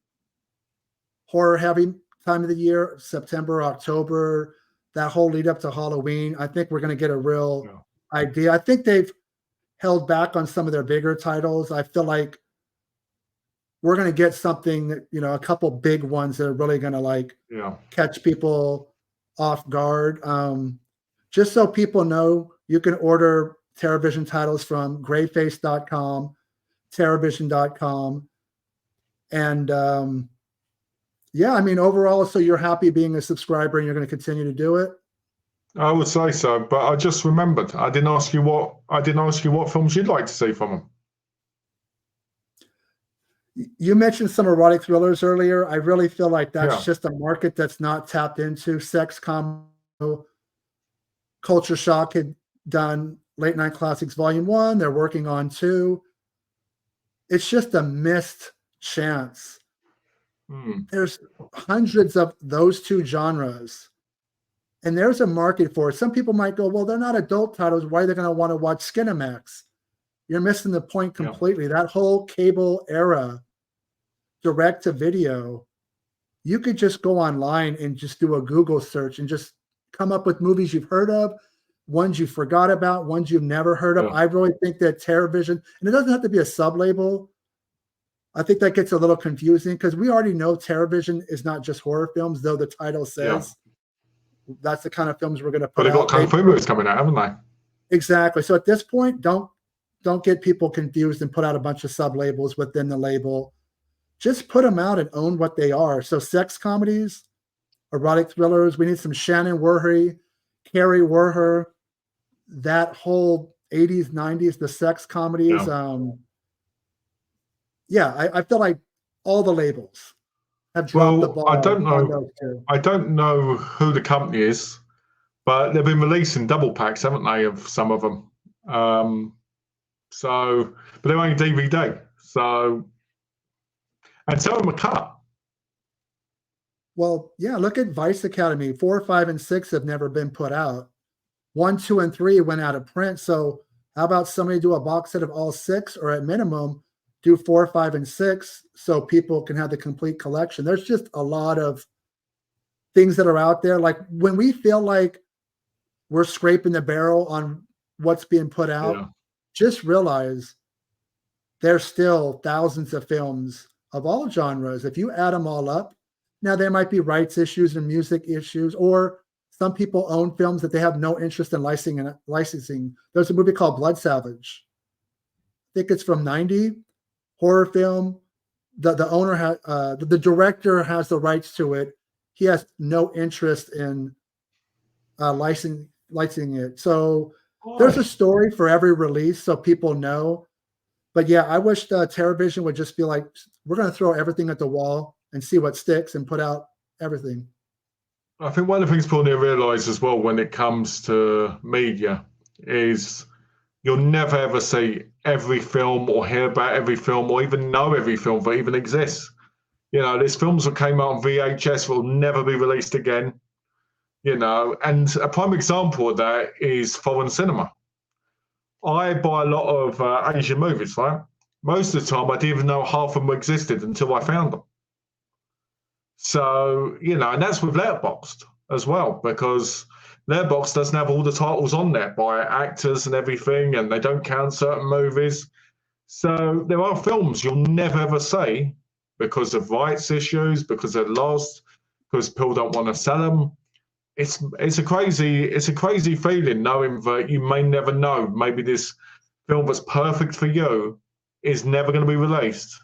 horror heavy time of the year, September, October, that whole lead up to Halloween, I think we're going to get a real idea. I think they've held back on some of their bigger titles. I feel like we're going to get something that, a couple big ones that are really going to catch people off guard. Just so people know, you can order TerraVision titles from grayface.com, TerraVision.com. And overall, so you're happy being a subscriber and you're going to continue to do it? I would say so, but I just remembered I didn't ask you what films you'd like to see from them. You mentioned some erotic thrillers earlier. I really feel like that's Yeah, just a market that's not tapped into. Sex combo, Culture Shock had done Late Night Classics Volume 1. They're working on 2. It's just a missed chance. Hmm. There's hundreds of those 2 genres, and there's a market for it. Some people might go, well, they're not adult titles. Why are they going to want to watch Skinamax? You're missing the point Yeah. completely. That whole cable era, direct to video, you could just go online and just do a Google search and just come up with movies you've heard of, ones you forgot about, ones you've never heard of. Yeah. I really think that TerraVision, and it doesn't have to be a sub-label. I think that gets a little confusing because we already know TerraVision is not just horror films, though the title says that's the kind of films we're going to But put they've got out. kung fu movies coming out, haven't they? Exactly. So at this point, don't get people confused and put out a bunch of sub-labels within the label. Just put them out and own what they are. So sex comedies, erotic thrillers. We need some Shannon Werhe, Carrie Werher, that whole 80s, 90s, the sex comedies. I feel like all the labels have dropped the Well, I ball don't on know. those 2. I don't know who the company is, but they've been releasing double packs, haven't they, of some of them? But they're only DVD. So, and some of them are cut. Well, yeah, look at Vice Academy. 4, 5, and 6 have never been put out. 1, 2, and 3 went out of print. So how about somebody do a box set of all 6, or at minimum, do 4, 5, and 6 so people can have the complete collection? There's just a lot of things that are out there. Like when we feel like we're scraping the barrel on what's being put out, just realize there's still thousands of films of all genres. If you add them all up, now there might be rights issues and music issues, or some people own films that they have no interest in licensing. There's a movie called Blood Salvage. I think it's from 90, horror film. The owner the director has the rights to it. He has no interest in licensing it. So there's a story for every release, so people know. But yeah, I wish TerraVision would just be like, we're going to throw everything at the wall and see what sticks and put out everything. I think one of the things people need to realise as well when it comes to media is you'll never ever see every film or hear about every film or even know every film that even exists. There's films that came out on VHS that will never be released again. And a prime example of that is foreign cinema. I buy a lot of Asian movies, right? Most of the time, I didn't even know half of them existed until I found them. So, and that's with Letterboxd as well, because Letterboxd doesn't have all the titles on there by actors and everything, and they don't count certain movies. So there are films you'll never ever see because of rights issues, because they're lost, because people don't want to sell them. It's a crazy feeling knowing that you may never know. Maybe this film that's perfect for you is never going to be released.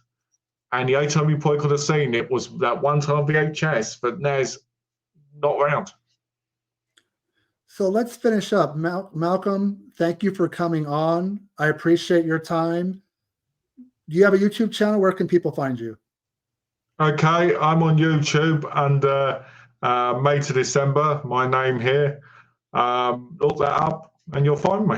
And the only time you probably could have seen it was that one time VHS, but now it's not around. So let's finish up. Malcolm, thank you for coming on. I appreciate your time. Do you have a YouTube channel? Where can people find you? Okay, I'm on YouTube under May to December, my name here. Look that up and you'll find me.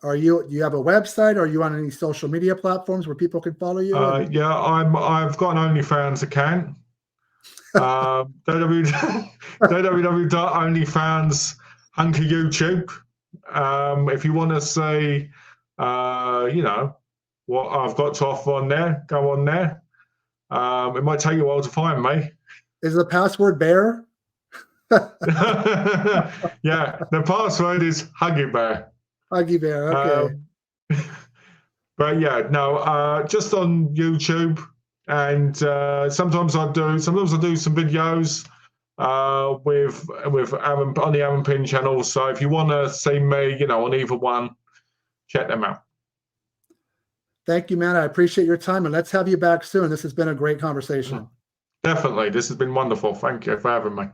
Do you have a website? Are you on any social media platforms where people can follow you? Yeah, I've got an OnlyFans account. www.onlyfans hunker YouTube. If you want to see, what I've got to offer on there, go on there. It might take you a while to find me. Is the password bear? Yeah, the password is Huggy Bear. Huggy Bear, okay. But yeah, no, just on YouTube, and sometimes I do some videos with Aaron on the Aaron Pin channel. So if you want to see me, on either one, check them out. Thank you, man. I appreciate your time, and let's have you back soon. This has been a great conversation. Definitely, this has been wonderful. Thank you for having me.